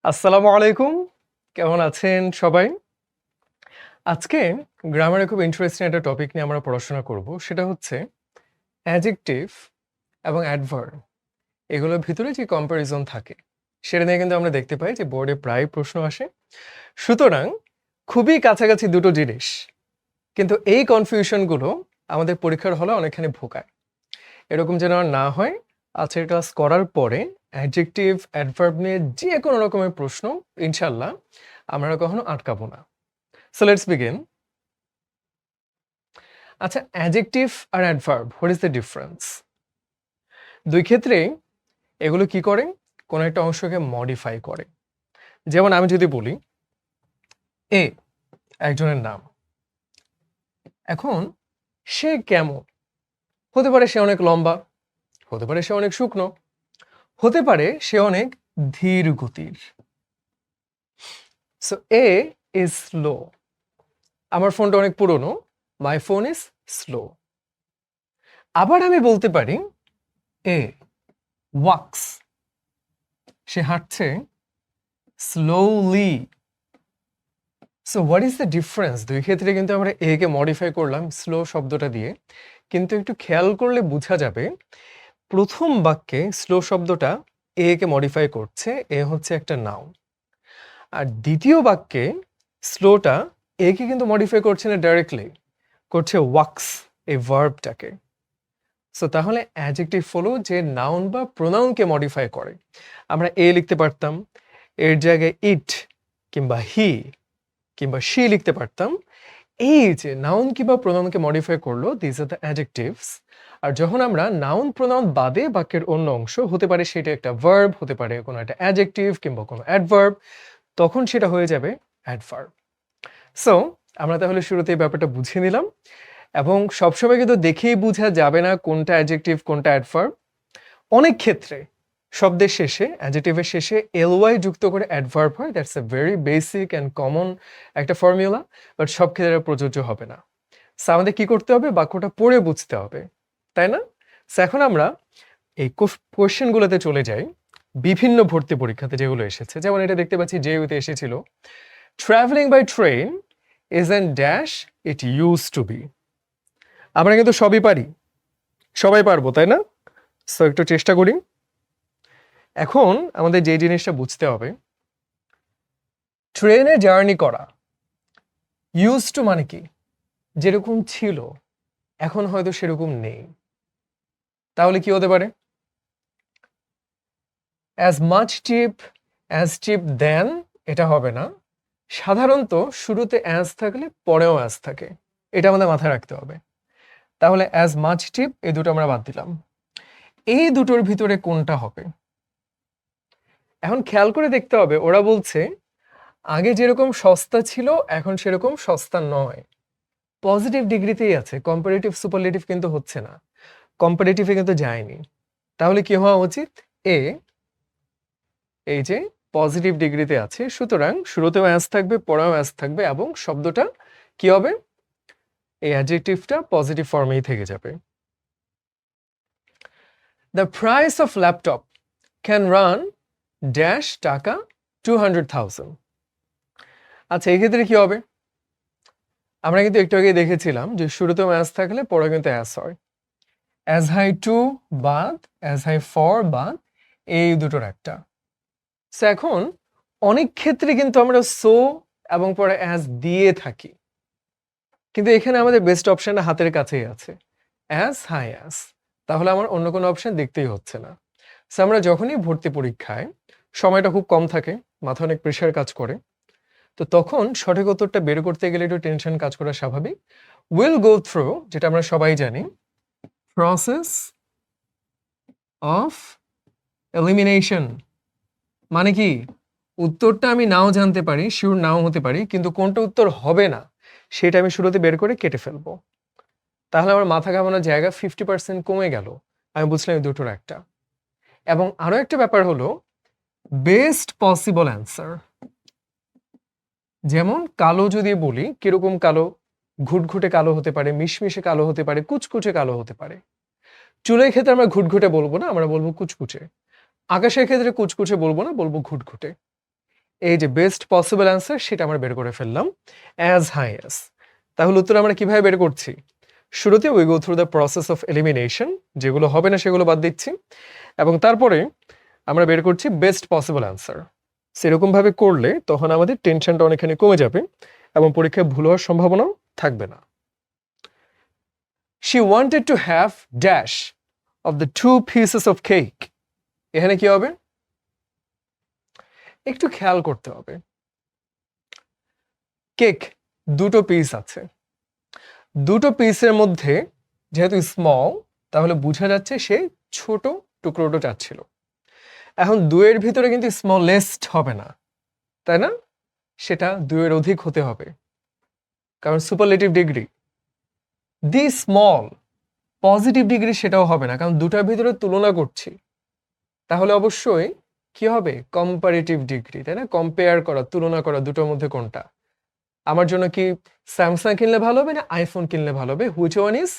আসসালামু আলাইকুম। কেমন আছেন সবাই? আজকে গ্রামারে খুব ইন্টারেস্টিং একটা টপিক নিয়ে আমরা পড়াশোনা করব। সেটা হচ্ছে অ্যাডজেক্টিভ এবং অ্যাডভার্ব এগুলোর ভিতরে যে কম্প্যারিজন থাকে, সেটা নিয়ে কিন্তু আমরা দেখতে পাই যে বোর্ডে প্রায় প্রশ্ন আসে। সুতরাং খুবই কাছাকাছি দুটো জিনিস। কিন্তু এই কনফিউশনগুলো আমাদের পরীক্ষার হলে অনেকখানি ভোগায়। এরকম যেন আর না হয়, আজকের ক্লাস করার পরে অ্যাডজেক্টিভ, অ্যাডভার্ব নিয়ে যে কোনো রকমের প্রশ্ন ইনশাআল্লাহ আমরা কখনো আটকাবো না। So let's begin. আচ্ছা, অ্যাডজেক্টিভ আর adverb, what is the difference? দুই ক্ষেত্রেই এগুলো কি করে? কোনো একটা অংশকে মডিফাই করে। যেমন আমি যদি বলি এ একজনের নাম, এখন সে কেমন? হতে পারে সে অনেক লম্বা, হতে পারে সে অনেক শুকনো, হতে পারে সে অনেক ধীর গতির। So A is slow. আমার ফোনটা অনেক পুরনো, মাই ফোন ইজ স্লো। আবার আমি বলতে পারি এ ওয়াক্স, সে হাঁটছে slowly. So what is the difference? দুই ক্ষেত্রে কিন্তু আমরা এ কে মডিফাই করলাম স্লো শব্দটা দিয়ে, কিন্তু একটু খেয়াল করলে বোঝা যাবে প্রথম বাক্যে স্লো শব্দটা এ কে মডিফাই করছে, এ হচ্ছে একটা নাউন। আর দ্বিতীয় বাক্যে স্লোটা এ কে কিন্তু মডিফাই করছে না ডাইরেক্টলি, করছে ওয়াক্স এই ভার্বটাকে। সো তাহলে অ্যাডজেক্টিভ হলো যে নাউন বা প্রোনাউনকে মডিফাই করে। আমরা এ লিখতে পারতাম, এর জায়গায় ইট কিংবা হি কিংবা শি লিখতে পারতাম। এই যে নাউন কিংবা প্রোনাউনকে মডিফাই করলো, দিস আর দ্য অ্যাডজেক্টিভস। আর যখন আমরা নাউন প্রোনাউন বাদে বাক্যের অন্য অংশ, হতে পারে সেটা একটা ভার্ব, হতে পারে কোনো একটা অ্যাডজেক্টিভ কিংবা কোনো অ্যাডভার্ব, তখন সেটা হয়ে যাবে অ্যাডভার্ব। সো আমরা তাহলে শুরুতে এই ব্যাপারটা বুঝে নিলাম, এবং সবসময় কিন্তু দেখেই বোঝা যাবে না কোনটা অ্যাডজেক্টিভ কোনটা অ্যাডভার্ব। অনেক ক্ষেত্রে শব্দের শেষে, অ্যাডজেক্টিভের শেষে এলওয়াই যুক্ত করে অ্যাডভার্ব হয়। That's a very basic and common একটা ফর্মুলা, বাট সব ক্ষেত্রে প্রযোজ্য হবে না। সো আমাদের কি করতে হবে? বাক্যটা পড়ে বুঝতে হবে, তাই না? সো এখন আমরা এই কোশ্চেনগুলোতে চলে যাই, বিভিন্ন ভর্তি পরীক্ষাতে যেগুলো এসেছে। যেমন এটা দেখতে পাচ্ছি জেইউতে এসেছিল, travelling by train is an dash it use to be. আমরা কিন্তু সবই পারি, সবাই পারবো, তাই না? সো একটু চেষ্টা করি। এখন আমাদের যে জিনিসটা বুঝতে হবে, ট্রেনে জার্নি করা, ইউজ টু মানে কি? যেরকম ছিল এখন হয়তো সেরকম নেই। তাহলে কি হতে পারে? As much cheap, as cheap than, এটা হবে না। সাধারণত শুরুতে অ্যাজ থাকলে পরেও অ্যাজ থাকে, এটা আমাদের মাথায় রাখতে হবে। তাহলে অ্যাজ মাচ চিপ, এই দুটো আমরা বাদ দিলাম। এই দুটোর ভিতরে কোনটা হবে? এখন খেয়াল করে দেখতে হবে, ওরা বলছে আগে যেরকম সস্তা ছিল এখন সেরকম সস্তা নয়। পজিটিভ ডিগ্রিতেই আছে, কম্পারেটিভ সুপারলেটিভ কিন্তু হচ্ছে না, কম্পারেটিভে কিন্তু যায়নি। তাহলে কি হওয়া উচিত? এ এই যে পজিটিভ ডিগ্রিতে আছে, সুতরাং শুরুতেও অ্যাজ থাকবে পরেও অ্যাজ থাকবে, এবং শব্দটা কি হবে? এই অ্যাডজেক্টিভটা পজিটিভ ফর্মেই থেকে যাবে। The price of laptop can run dash টাকা 200,000। আচ্ছা, এই ক্ষেত্রে কি হবে? আমরা কিন্তু একটু আগে দেখেছিলাম যে শুরুতেও অ্যাজ থাকলে পরে কিন্তু অ্যাজ হয়। অ্যাজ হাই টু বাদ, অ্যাজ হাই ফর বাদ, এই দুটোর একটা। সো এখন অনেক ক্ষেত্রে কিন্তু আমরা সো এবং পরে অ্যাজ দিয়ে থাকি, কিন্তু এখানে আমাদের বেস্ট অপশনটা হাতের কাছেই আছে, অ্যাজ হাই অ্যাজ। তাহলে আমার অন্য কোনো অপশন দেখতেই হচ্ছে না। সো আমরা যখনই ভর্তি পরীক্ষায় সময়টা খুব কম থাকে, মাথা অনেক প্রেশার কাজ করে, তো তখন সঠিক উত্তরটা বের করতে গেলে একটু টেনশন কাজ করা স্বাভাবিক। উইল গো থ্রু, যেটা আমরা সবাই জানি, প্রসেস অফ এলিমিনেশন। মানে কি? উত্তরটা আমি নাও জানতে পারি, শিওর নাও হতে পারি, কিন্তু কোনটা উত্তর হবে না সেটা আমি শুরুতে বের করে কেটে ফেলবো। তাহলে আমার মাথা ঘামানোর জায়গা 50% কমে গেল। আমি বুঝলাম এই দুটোর একটা। এবং আরো একটা ব্যাপার হলো বেস্ট পসিবল অ্যান্সার। যেমন কালো যদি বলি, কিরকম কালো? ঘুটঘুটে কালো হতে পারে, মিশমিশে কালো হতে পারে, কুচকুচে কালো হতে পারে। চুলের ক্ষেত্রে আমরা ঘুটঘুটে বলবো না, আমরা বলবো কুচকুচে। আকাশের ক্ষেত্রে কুচকুচে বলবো না, বলবো ঘুটঘুটে। এই যে বেস্ট পসিবল অ্যান্সার সেটা আমরা বের করে ফেললাম অ্যাজ হাই অ্যাজ। তাহলে উত্তর আমরা কিভাবে বের করছি? শুরুতে we go through the process of elimination, যেগুলো হবে না সেগুলো বাদ দিচ্ছি, এবং তারপরে আমরা বের করছি বেস্ট পসিবল অ্যান্সার। সেরকম ভাবে করলে তখন আমাদের টেনশনটা অনেকখানি কমে যাবে এবং পরীক্ষায় ভুল হওয়ার সম্ভাবনাও থাকবে না। She wanted to have dash of the 2 pieces of cake. এখানে কি হবে? একটু খেয়াল করতে হবে। কেক দুটো পিস আছে, দুটো পিসের মধ্যে যেহেতু স্মল, তাহলে বোঝা যাচ্ছে সে ছোট টুকরোটা চাচ্ছিল। এখন দুয়ের ভিতরে কিন্তু স্মলেস্ট হবে না, তাই না? সেটা দুয়ের অধিক হতে হবে, কারণ সুপারলেটিভ ডিগ্রি। দি স্মল পজিটিভ ডিগ্রি সেটাও হবে না, কারণ দুটার ভিতরে তুলনা করছি। তাহলে অবশ্যই কি হবে? কম্পারেটিভ ডিগ্রি, তাই না? কম্পেয়ার করা, তুলনা করা দুটোর মধ্যে কোনটা। আমার জন্য কি স্যামসাং কিনলে ভালো হবে না আইফোন কিনলে ভালো হবে? Which one is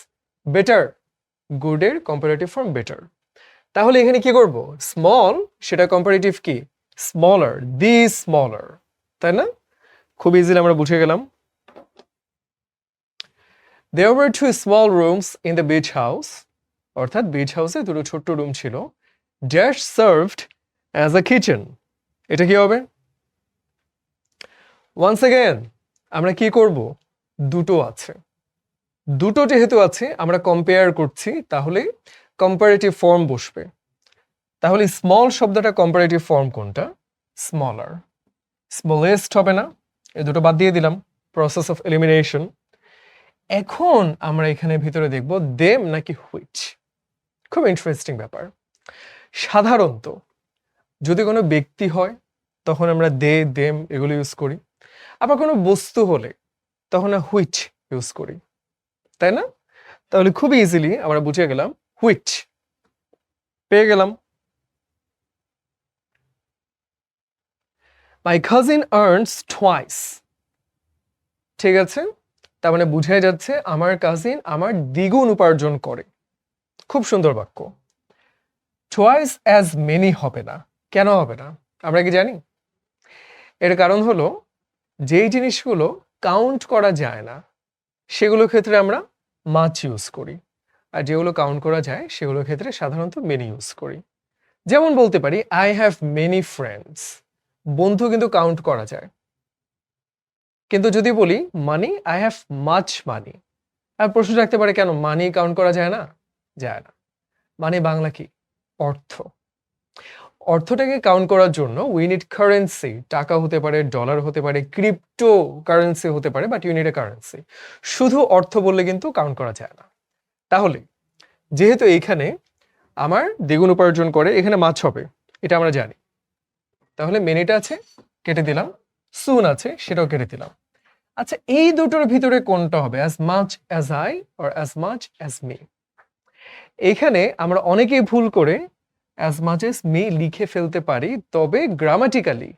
better? গুডের কম্পারেটিভ ফর্ম বেটার। তাহলে এখানে কি করব? স্মল সেটা কম্পারেটিভ কি? স্মলার, দি স্মলার, তাই না? খুব ইজিলি আমরা বুঝে গেলাম। There were 2 small rooms in the beach house, অর্থাৎ বিচ হাউসে দুটো ছোট্ট রুম ছিল। Dash served as a kitchen. এটা কি হবে? Once again আমরা কি করব? দুটো আছে, দুটো যেহেতু আছে আমরা কম্পেয়ার করছি, তাহলে কম্পারেটিভ ফর্ম বসবে। তাহলে স্মল শব্দটা কম্পারেটিভ ফর্ম কোনটা? স্মলার। স্মলেস্ট হবে না, এই দুটো বাদ দিয়ে দিলাম, প্রসেস অফ এলিমিনেশন। এখন আমরা এখানে ভিতরে দেখব দেম নাকি হুইচ। খুব ইন্টারেস্টিং ব্যাপার। সাধারণত যদি কোনো ব্যক্তি হয় তখন আমরা দে, দেম এগুলো ইউজ করি, আবার কোনো বস্তু হলে তখন হুইচ ইউজ করি, তাই না? তাহলে খুব ইজিলি আমরা বুঝে গেলাম হুইচ, পেয়ে গেলাম। My cousin earns twice. ঠিক আছে, তার মানে বুঝাই যাচ্ছে আমার কাজিন আমার দ্বিগুণ উপার্জন করে। খুব সুন্দর বাক্য। টুয়াইস অ্যাজ মেনি হবে না, কেন হবে না আমরা কি জানি? এর কারণ হলো যেই জিনিসগুলো কাউন্ট করা যায় না সেগুলোর ক্ষেত্রে আমরা মাচ ইউজ করি, আর যেগুলো কাউন্ট করা যায় সেগুলোর ক্ষেত্রে সাধারণত মেনি ইউজ করি। যেমন বলতে পারি আই হ্যাভ মেনি ফ্রেন্ডস, বন্ধু কিন্তু কাউন্ট করা যায়। কিন্তু যদি বলি মানি, আই হ্যাভ মাচ মানি, আর প্রশ্ন রাখতে পারে কেন মানি কাউন্ট করা যায় না? যায় না। মানে বাংলা কি? অর্থ। অর্থটাকে কাউন্ট করার জন্য উই নিড কারেন্সি। টাকা হতে পারে, ডলার হতে পারে, ক্রিপ্টো কারেন্সি হতে পারে, but you need a currency. শুধু অর্থ বললে কিন্তু কাউন্ট করা যায় না। তাহলে যেহেতু এইখানে আমার দ্বিগুণ উপার্জন করে, এখানে মাছ হবে, এটা আমরা জানি। তাহলে মেনিটা আছে, কেটে দিলাম। সুন আছে, সেটাও কেটে দিলাম। আচ্ছা, এই দুটোর ভিতরে কোনটা হবে? As much as I or as much as me? এখানে আমরা অনেকেই ভুল করে অ্যাজ মাচ অ্যাজ মি লিখে ফেলতে পারি, তবে গ্রামাটিক্যালি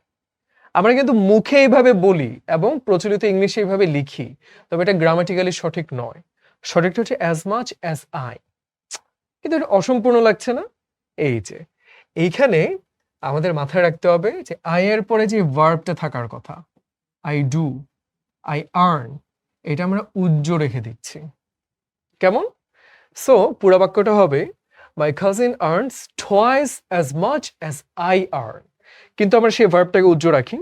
আমরা কিন্তু মুখে এইভাবে বলি এবং প্রচলিত ইংলিশে এইভাবে লিখি, তবে এটা গ্রামাটিক্যালি সঠিক নয়। সঠিকটা হচ্ছে অ্যাজ মাচ অ্যাজ আই। কিন্তু এটা অসম্পূর্ণ লাগছে না? এই যে এইখানে আমাদের মাথায় রাখতে হবে যে আই এর পরে যে ভার্বটা থাকার কথা, আই ডু, আই আর্ন, এটা আমরা উজ্জ্ব রেখে দিচ্ছি। কেমন? সো পুরো বাক্যটা হবে my cousin earns twice as much as I earn, কিন্তু আমরা সেই ভার্বটাকে উজ্জ্ব রাখি।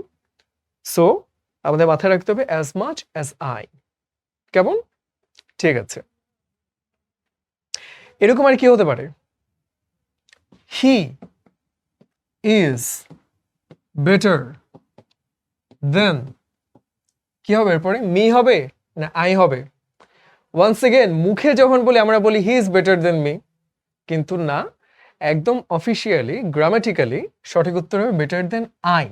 সো আমাদের মাথায় রাখতে হবে অ্যাজ মাচ অ্যাজ আই। কেমন? ঠিক আছে। এরকম আর কি হতে পারে? হি ইজ বেটার দেন, কি হবে এরপরে? মি হবে না আই হবে? ওয়ান্স এগেন মুখে যখন বলি আমরা বলি হি ইজ বেটার দেন মি, কিন্তু না, একদম অফিসিয়ালি গ্রামাটিক্যালি সঠিক উত্তর হবে বেটার দেন আই।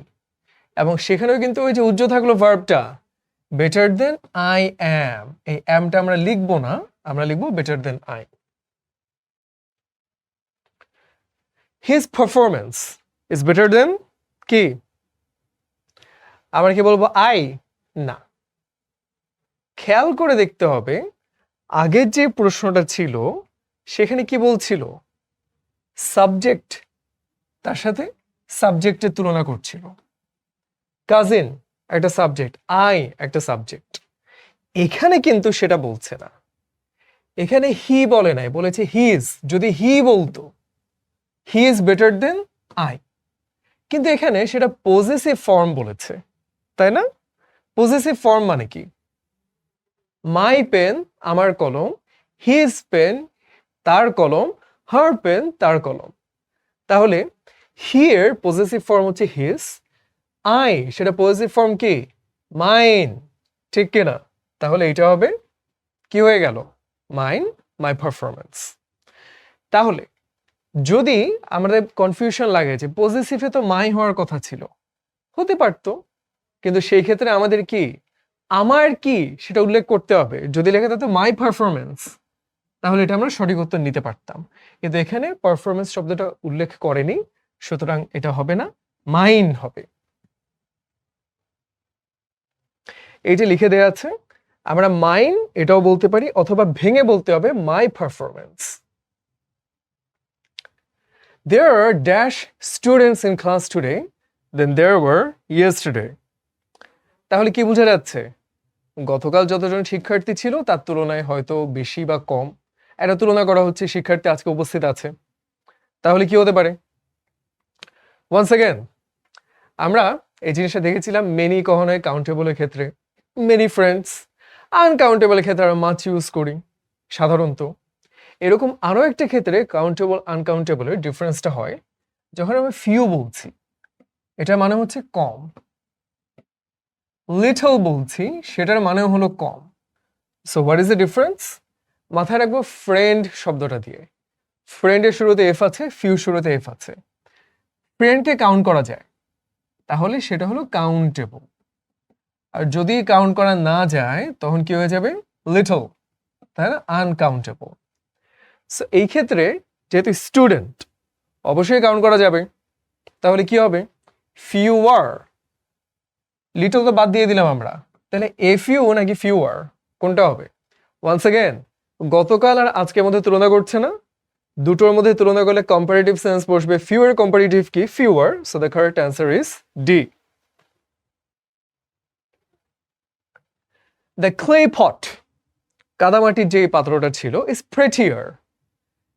এবং সেখানেও কিন্তু ওই যে উজ্জ্ব থাকলো ভার্বটা বেটার দেন আই অ্যাম, এই অ্যামটা আমরা লিখবো না, আমরা লিখবো better than I. His performance is better than কি? আমরা কি বলবো আই? না, খেয়াল করে দেখতে হবে আগের যে প্রশ্নটা ছিল সেখানে কি বলছিল? সাবজেক্ট, তার সাথে সাবজেক্টের তুলনা করছিল। কাজিন একটা সাবজেক্ট, আই একটা সাবজেক্ট। এখানে কিন্তু সেটা বলছে না, এখানে হি বলে নাই, বলেছে হিজ। যদি হি বলতো he is better than I, কিন্তু এখানে সেটা পজেসিভ ফর্ম বলেছে, তাই না? পজেসিভ ফর্ম মানে কি? মাই পেন আমার কলম, হিজ পেন তার কলম, হার পেন তার কলম। তাহলে হি এর পজেসিভ ফর্ম হচ্ছে হিজ, আই সেটা পজেসিভ ফর্ম কি? মাইন, ঠিক কিনা? তাহলে এটা হবে কি হয়ে গেল? মাইন, মাই পারফরমেন্স। তাহলে যদি আমাদের কনফিউশন লাগে যে পজেসিভে তো মাই হওয়ার কথা ছিল, হতে পারতো, কিন্তু সেই ক্ষেত্রে আমাদের কি আমার কি সেটা উল্লেখ করতে হবে। যদি লেখা থাকতো মাই পারফরমেন্স, তাহলে এটা আমরা সঠিক উত্তর নিতে পারতাম, কিন্তু এখানে পারফরমেন্স শব্দটা উল্লেখ করেনি, সুতরাং এটা হবে না, মাইন হবে। এইটা লিখে দেওয়া আছে, আমরা মাইন এটাও বলতে পারি, অথবা ভেঙে বলতে হবে মাই performance. There are dash students in class today than there were yesterday. তাহলে কি বোঝা যাচ্ছে? গতকাল যতজন শিক্ষার্থী ছিল তার তুলনায় হয়তো বেশি বা কম, এটা তুলনা করা হচ্ছে শিক্ষার্থী আজকে উপস্থিত আছে। তাহলে কি হতে পারে? ওয়ান্স অ্যাগেন, আমরা এই জিনিসটা দেখেছিলাম মেনি কখনো কাউন্টেবলের ক্ষেত্রে, মেনি ফ্রেন্ডস। আনকাউন্টেবলের ক্ষেত্রে আমরা মাছ ইউজ করি সাধারণত। এরকম আরো একটা ক্ষেত্রে কাউন্টেবল আনকাউন্টেবলের ডিফারেন্সটা হয় যখন আমি ফিউ বলছি, এটা মানে হচ্ছে কম। লিটল বলছি, সেটার মানে হলো কম। So what is the difference? মাথায় রাখবো ফ্রেন্ড শব্দটা দিয়ে। ফ্রেন্ডের শুরুতে এফ আছে, ফিউ শুরুতে এফ আছে। ফ্রেন্ডকে কাউন্ট করা যায়, তাহলে সেটা হলো কাউন্টেবল। আর যদি কাউন্ট করা না যায় তখন কি হয়ে যাবে? লিটল, তাই না? আনকাউন্টেবল। সো এই ক্ষেত্রে যেহেতু স্টুডেন্ট, অবশ্যই কাউন্ট করা যাবে, তাহলে কি হবে? ফিউয়ার। লিটল তো বাদ দিয়ে দিলাম আমরা, তাহলে এ ফিউ নাকি ফিউয়ার কোনটা হবে? ওয়ান্স অ্যাগেন, গতকাল আর আজকের মধ্যে তুলনা করছে না, দুটোর মধ্যে তুলনা করলে কম্পারেটিভ সেন্স বসবে, ফিউয়ার কম্পারেটিভ কি? Fewer. So the correct answer is D. The clay pot, কাদামাটির যে পাত্রটা ছিল, ইজ প্রেটিয়ার,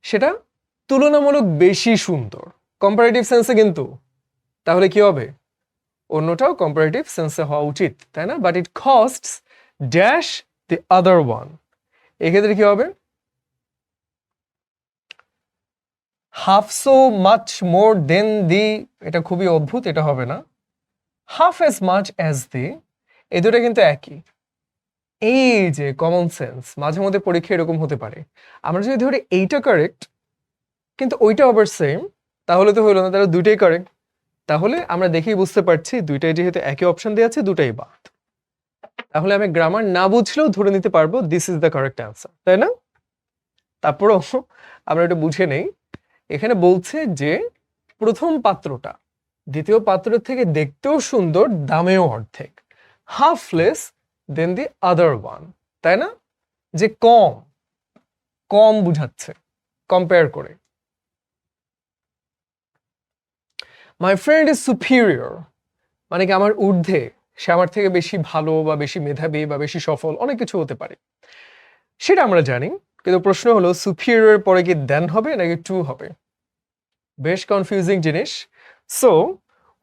সেটা তুলনামূলক বেশি সুন্দর, কম্পারেটিভ সেন্সে কিন্তু। তাহলে কি হবে? অন্যটাও কম্পারেটিভ সেন্সে হওয়া উচিত, তাই না? But it costs dash the other one. এক্ষেত্রে কি হবে? হাফ সো মাচ মোর দেন দি, এটা খুবই অদ্ভুত, এটা হবে না। Half as much as the, এই দুটো কিন্তু একই। এই যে কমন সেন্স, মাঝে মধ্যে পরীক্ষা এরকম হতে পারে, আমরা যদি ধরি এইটা কারেক্ট কিন্তু ওইটা আবার সেম, তাহলে তো হলো না, তাহলে দুইটাই কারেক্ট। তাহলে আমরা দেখেই বুঝতে পারছি দুইটাই যেহেতু একই অপশন দেওয়া আছে, দুটাই বাদ। তাহলে আমি গ্রামার না বুঝলেও ধরে নিতে পারবো this is the correct answer, তাই না? তারপরও আমরা এটা বুঝে নেই, এখানে বলছে যে প্রথম পাত্রটা দ্বিতীয় পাত্রের থেকে দেখতেও সুন্দর, দামেও অর্ধেক, হাফ লেস দেন দি আদার ওয়ান, তাই না? যে কম, কম বুঝাচ্ছে কম্পেয়ার করে। মাই ফ্রেন্ড ইজ সুপিরিয়র, মানে কি আমার ঊর্ধ্বে, সে আমার থেকে বেশি ভালো বা বেশি মেধাবী বা বেশি সফল, অনেক কিছু হতে পারে, সেটা আমরা জানি। কিন্তু প্রশ্ন হলো সুপিরিয়র পরে কি দেন হবে নাকি টু হবে? বেশ কনফিউজিং জিনিস। So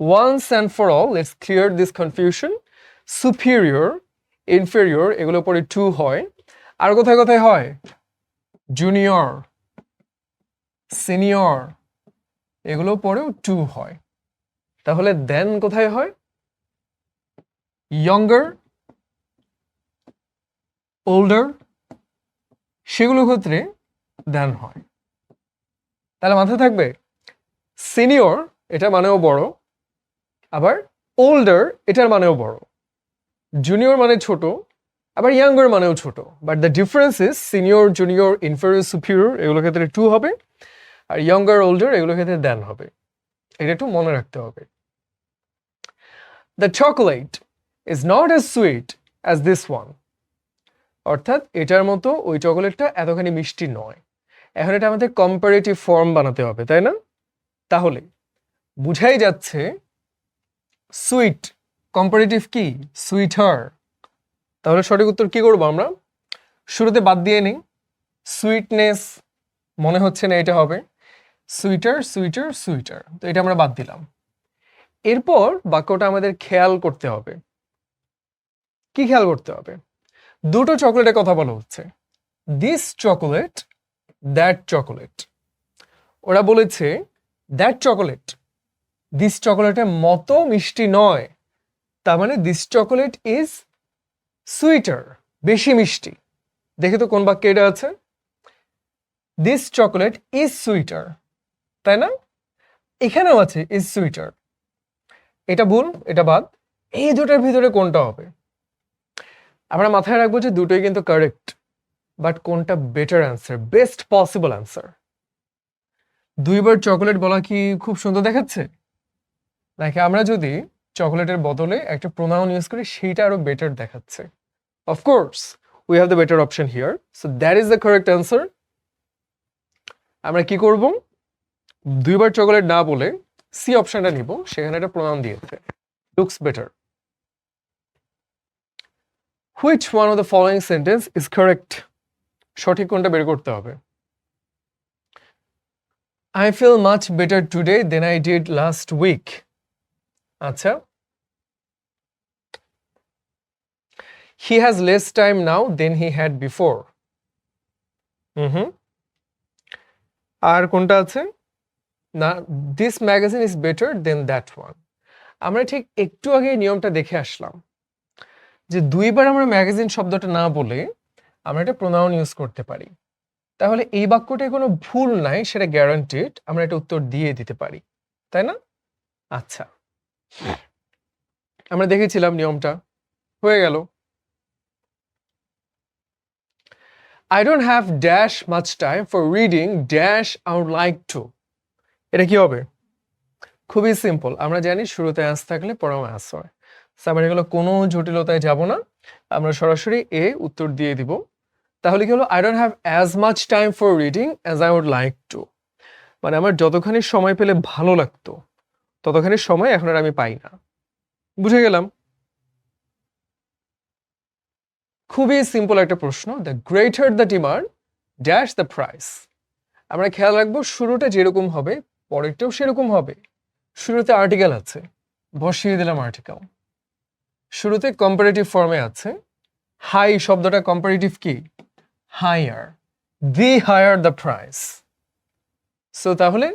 once and for all let's clear this confusion. Superior, inferior এগুলো পরে টু হয়, আর কোথায় কোথায় হয়? জুনিয়র, সিনিয়র এগুলো পরেও টু হয়। তাহলে দেন কোথায় হয়? ইয়ঙ্গার, ওল্ডার, সেগুলো ক্ষেত্রে দেন হয়। তাহলে মাথায় থাকবে সিনিয়র এটা মানেও বড়, আবার ওল্ডার এটার মানেও বড়, জুনিয়র মানে ছোট, আবার ইয়াঙ্গার মানেও ছোট। But the difference is senior, junior, inferior, superior এগুলো ক্ষেত্রে টু হবে, আর ইয়াঙ্গার, ওল্ডার এগুলো ক্ষেত্রে দেন হবে। এটা একটু মনে রাখতে হবে। The chocolate is not age sweet as this one, অর্থাৎ এটার মতো ওই চকোলেটটা এতখানি মিষ্টি নয়। এখন এটা আমাদের কম্পারেটিভ ফর্ম বানাতে হবে, তাই না? তাহলে বুঝাই যাচ্ছে সুইট কম্পারেটিভ কি সুইটার। তাহলে সঠিক উত্তর কি করবো আমরা? শুরুতে বাদ দিয়ে নিই, সুইটনেস মনে হচ্ছে না এটা হবে, সুইটার সুইটার সুইটার, তো এটা আমরা বাদ দিলাম। এরপর বাক্যটা আমাদের খেয়াল করতে হবে। কি খেয়াল করতে হবে? দুটো চকলেটের কথা বলা হচ্ছে, দিস চকোলেট দ্যাট চকোলেট। ওরা বলেছে দ্যাট চকোলেট দিস চকোলেটের মতো মিষ্টি নয়, তার মানে দিস চকোলেট ইজ সুইটার, বেশি মিষ্টি। দেখে তো কোন বাক্যে এটা আছে? দিস চকোলেট ইজ সুইটার, তাই না? এখানেও আছে ইজ সুইটার, এটা ভুল, এটা বাদ। এই দুটোর ভিতরে কোনটা হবে? আমরা মাথায় রাখবো যে দুটোই কিন্তু কারেক্ট, বাট কোনটা better answer, best possible answer? দুইবার চকোলেট বলা কি খুব সুন্দর দেখাচ্ছে, নাকি আমরা যদি চকোলেটের বদলে একটা প্রোনাউন ইউজ করি সেইটা আরো বেটার দেখাচ্ছে? Of course we have the better option here, so that is the correct answer. আমরা কি করব? দুইবার চকোলেট না বলে সি অপশনটা নিব, সেখানে একটা প্রোনাউন দিয়েছে, looks better. Which one of the following sentence is correct? সঠিক কোনটা বের করতে হবে। I feel much better today than I did last week. আচ্ছা, he has less time now than he had before. আর কোনটা আছে না, this magazine is better than that one. আমরা ঠিক একটু আগে নিয়মটা দেখে আসলাম যে দুইবার আমরা ম্যাগাজিন শব্দটা না বলে আমরা একটা প্রোনাউন ইউজ করতে পারি, তাহলে এই বাক্যটায় কোনো ভুল নাই, সেটা গ্যারান্টিড আমরা একটা উত্তর দিয়ে দিতে পারি, তাই না? আচ্ছা, আমরা দেখেছিলাম নিয়মটা, হয়ে গেল। I don't have dash much time for reading dash I would like to. এটা কি হবে? খুবই সিম্পল, আমরা জানি শুরুতে অ্যাস থাকলে পরেও অ্যাস হয়। আমরা এগুলো কোনো জটিলতায় যাব না, আমরা সরাসরি এ উত্তর দিয়ে দিব। তাহলে কি হলো? I don't have as much time for reading as I would like to, মানে আমার যতখানি সময় পেলে ভালো লাগতো ততখানি সময় এখন আর আমি পাই না। বুঝে গেলাম? খুবই সিম্পল একটা প্রশ্ন, the greater the demand dash the price. আমরা খেয়াল রাখবো শুরুটা যেরকম হবে পরেরটাও সেরকম হবে। শুরুতে আর্টিকেল আছে, বসিয়ে দিলাম আর্টিকেল। শুরুতে কম্পারেটিভ ফর্মে আছে, হাই শব্দটা কম্পারেটিভ কি? Higher, the higher the price. So তাহলে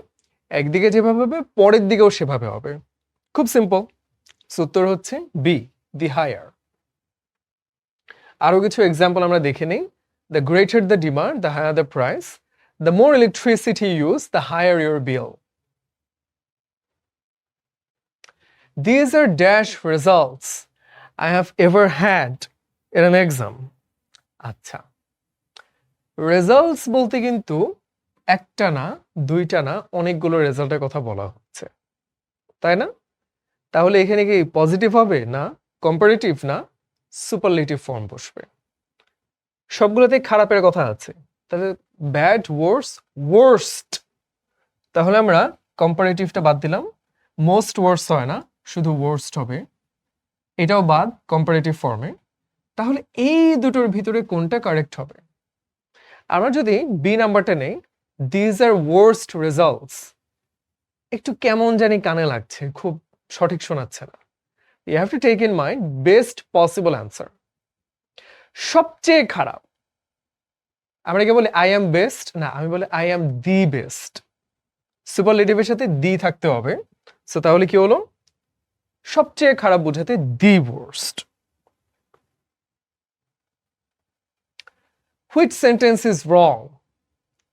একদিকে যেভাবে হবে পরের দিকেও সেভাবে হবে, খুব সিম্পল। উত্তর হচ্ছে বি, দি হায়ার। আরো কিছু এক্সাম্পল আমরা দেখে নেই। The greater the demand the higher the price, the more electricity use the higher your bill. These are dash results I have ever had in an exam. আচ্ছা, results বলতে কিন্তু একটা না দুইটা না অনেকগুলো রেজাল্টের কথা বলা হচ্ছে, তাই না? তাহলে এখানে কি পজিটিভ হবে না, কম্পারেটিভ না সুপারলেটিভ ফর্ম বসবে। সবগুলোতে খারাপের কথা আছে, তাহলে ব্যাড, ওয়ার্স, ওয়ার্স্ট। তাহলে আমরা কম্পারেটিভটা বাদ দিলাম, মোস্ট ওয়ার্স হয় না, শুধু ওয়ার্স্ট হবে, এটাও বাদ কম্পারেটিভ ফর্মে। তাহলে এই দুটোর ভিতরে কোনটা কারেক্ট হবে? আমরা যদি বি নাম্বারটা নেই, দিজ আর ওয়ার্স্ট রেজাল্টস, একটু কেমন জানি কানে লাগছে, খুব সঠিক শোনাচ্ছে না। You have to take in mind best possible answer. সবচেয়ে খারাপ, আমরা কি বলি আই এম বেস্ট? না, আমি বলি আই এম দি বেস্ট। সুপারলেটিভের সাথে দি থাকতে হবে। সো তাহলে কি হলো? সবচেয়ে খারাপ বোঝাতে the worst. Which sentence is wrong?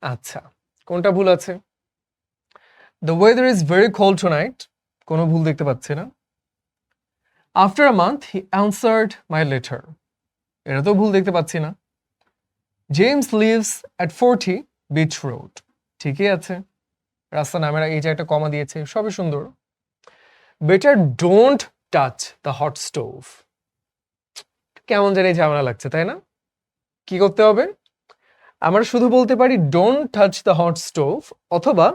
আচ্ছা, কোনটা ভুল আছে? The weather is very cold tonight, কোনো ভুল দেখতে পাচ্ছি না। After a month he answered my letter, এটা তো ভুল দেখতে পাচ্ছি না। James lives at 40 beach road, ঠিকই আছে, রাস্তা নামের এই যে একটা কমা দিয়েছে, সবই সুন্দর। Better don't touch the hot stove, কেমন জানি ঝামেলা লাগছে, তাই না? কি করতে হবে? আমরা শুধু বলতে পারি don't touch the hot stove, অথবা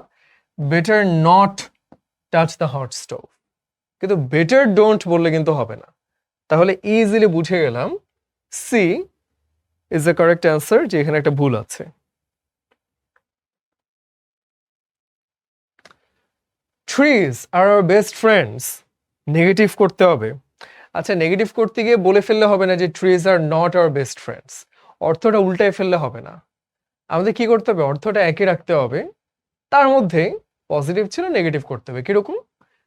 better not touch the hot stove. কিন্তু বেটার ডোন্ট বললে কিন্তু হবে না। তাহলে ইজিলি বুঝে গেলাম C is the correct answer, যে এখানে একটা ভুল আছে। Trees are our best friends, negative করতে হবে। আচ্ছা, নেগেটিভ করতে গিয়ে বলে ফেললে হবে না যে trees are not our best friends, অর্থটা উল্টায় ফেললে হবে না। আমাদের কি করতে হবে, অর্থটা একই রাখতে হবে, তার মধ্যে পজিটিভ ছিল নেগেটিভ করতে হবে। কিরকম,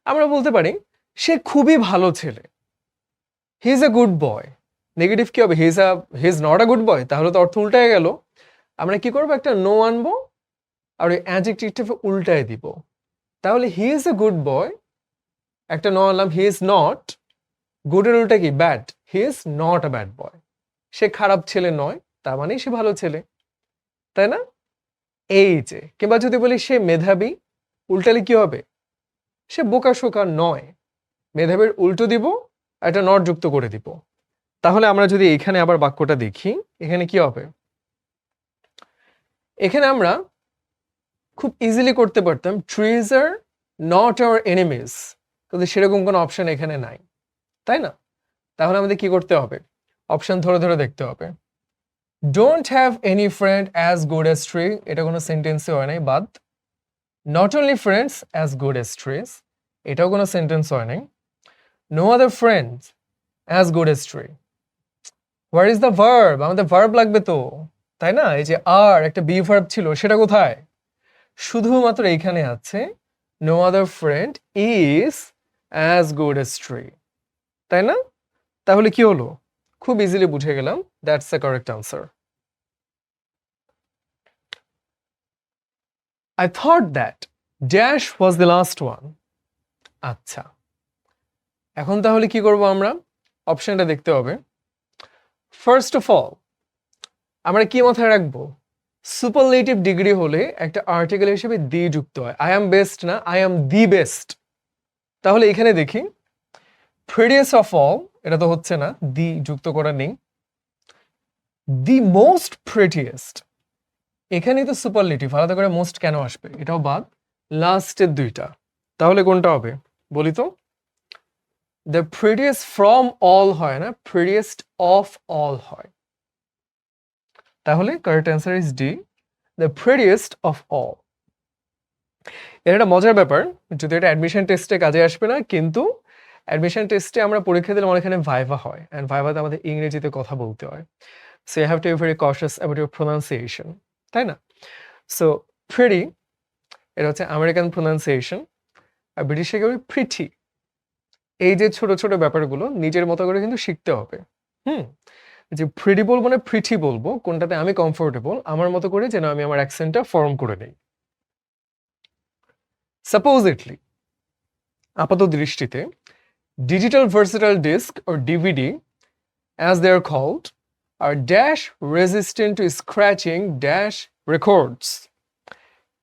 আমরা বলতে পারি সে খুবই ভালো ছেলে, he is a good boy. Negative কি হবে, হি is not a good boy, তাহলে তো অর্থ উল্টায় গেল। আমরা কি করবো, একটা নো আনবো আর ওই অ্যাডজেক্টিভটাকে উল্টায় দিব। তাহলে he is a good boy, একটা নো আনলাম, হি ইজ নট, গুডের উল্টা কি bad, he is not a bad boy. সে খারাপ ছেলে নয়, তার মানে সে ভালো ছেলে, তাই না? এই যে, কিংবা যদি বলি সে মেধাবী, উল্টালে কি হবে, সে বোকা শোকা নয়, মেধাবীর উল্টো দিব, একটা নট যুক্ত করে দিব। তাহলে আমরা যদি এখানে আবার বাক্যটা দেখি, এখানে কি হবে, এখানে আমরা খুব ইজিলি করতে পারতাম trees are not our enemies, কিন্তু সেরকম কোনো অপশন এখানে নাই, তাই না? তাহলে আমাদের কি করতে হবে, অপশন ধরে ধরে দেখতে হবে। Don't have any friend as good as tree, এটা কোনো সেন্টেন্সে হয় নাই, বাদ। Not only friends as good as trees, এটাও কোনো সেন্টেন্স হয় নাই। No other friends as good as tree, where is the verb, আমাদের ভার্ব লাগবে তো, তাই না? এই যে আর একটা বি ভার্ব ছিল, সেটা কোথায়, শুধুমাত্র এইখানে আছে, no other friend is as good as tree, তাই না? তাহলে কি হলো, খুব ইজিলি বুঝে গেলাম, that's the correct answer. I thought that dash was the last one. আচ্ছা, এখন তাহলে কি করব, আমরা অপশনটা দেখতে হবে। ফার্স্ট অফ অল আমরা কি মাথায় রাখবো, সুপারলেটিভ ডিগ্রি হলে একটা আর্টিকেল হিসেবে দি যুক্ত হয়, আই অ্যাম বেস্ট না, আই অ্যাম দি বেস্ট। তাহলে এখানে দেখি প্রিটিয়েস্ট অফ অল, এটা তো হচ্ছে না, দি যুক্ত করা নেই। দি মোস্ট প্রিটিয়েস্ট, এখানেই তো সুপারলেটিভ, আলাদা করে মোস্ট কেন আসবে, এটাও বাদ। লাস্টের দুইটা, তাহলে কোনটা হবে বলি তো, দ্য প্রিটিয়েস্ট ফ্রম অল হয় না, প্রিটিয়েস্ট অফ অল হয়। তাহলে correct answer is D, the prettiest of all. এর একটা মজার ব্যাপার, যদি এটা অ্যাডমিশন টেস্টে কাজে আসবে না, কিন্তু অ্যাডমিশন টেস্টে আমরা পরীক্ষা দিলে আমার এখানে ভাইভা হয়, অ্যান্ড ভাইভাতে আমাদের ইংরেজিতে কথা বলতে হয়, so you have to be very cautious about your pronunciation, তাই না? সো প্রিটি, এটা হচ্ছে আমেরিকান প্রোনাউন্সিয়েশন, আর ব্রিটিশে কেউ প্রিটি। এই যে ছোট ছোট ব্যাপারগুলো নিজের মতো করে কিন্তু শিখতে হবে। যে প্রিটি বলবো না প্রিটি বলবো, কোনটাতে আমি কমফোর্টেবল, আমার মতো করে যেন আমি আমার অ্যাকসেন্টটা ফর্ম করে নেই। সাপোজিটলি, আপাত দৃষ্টিতে, digital versatile disc or DVD as they are called are dash resistant to scratching dash records.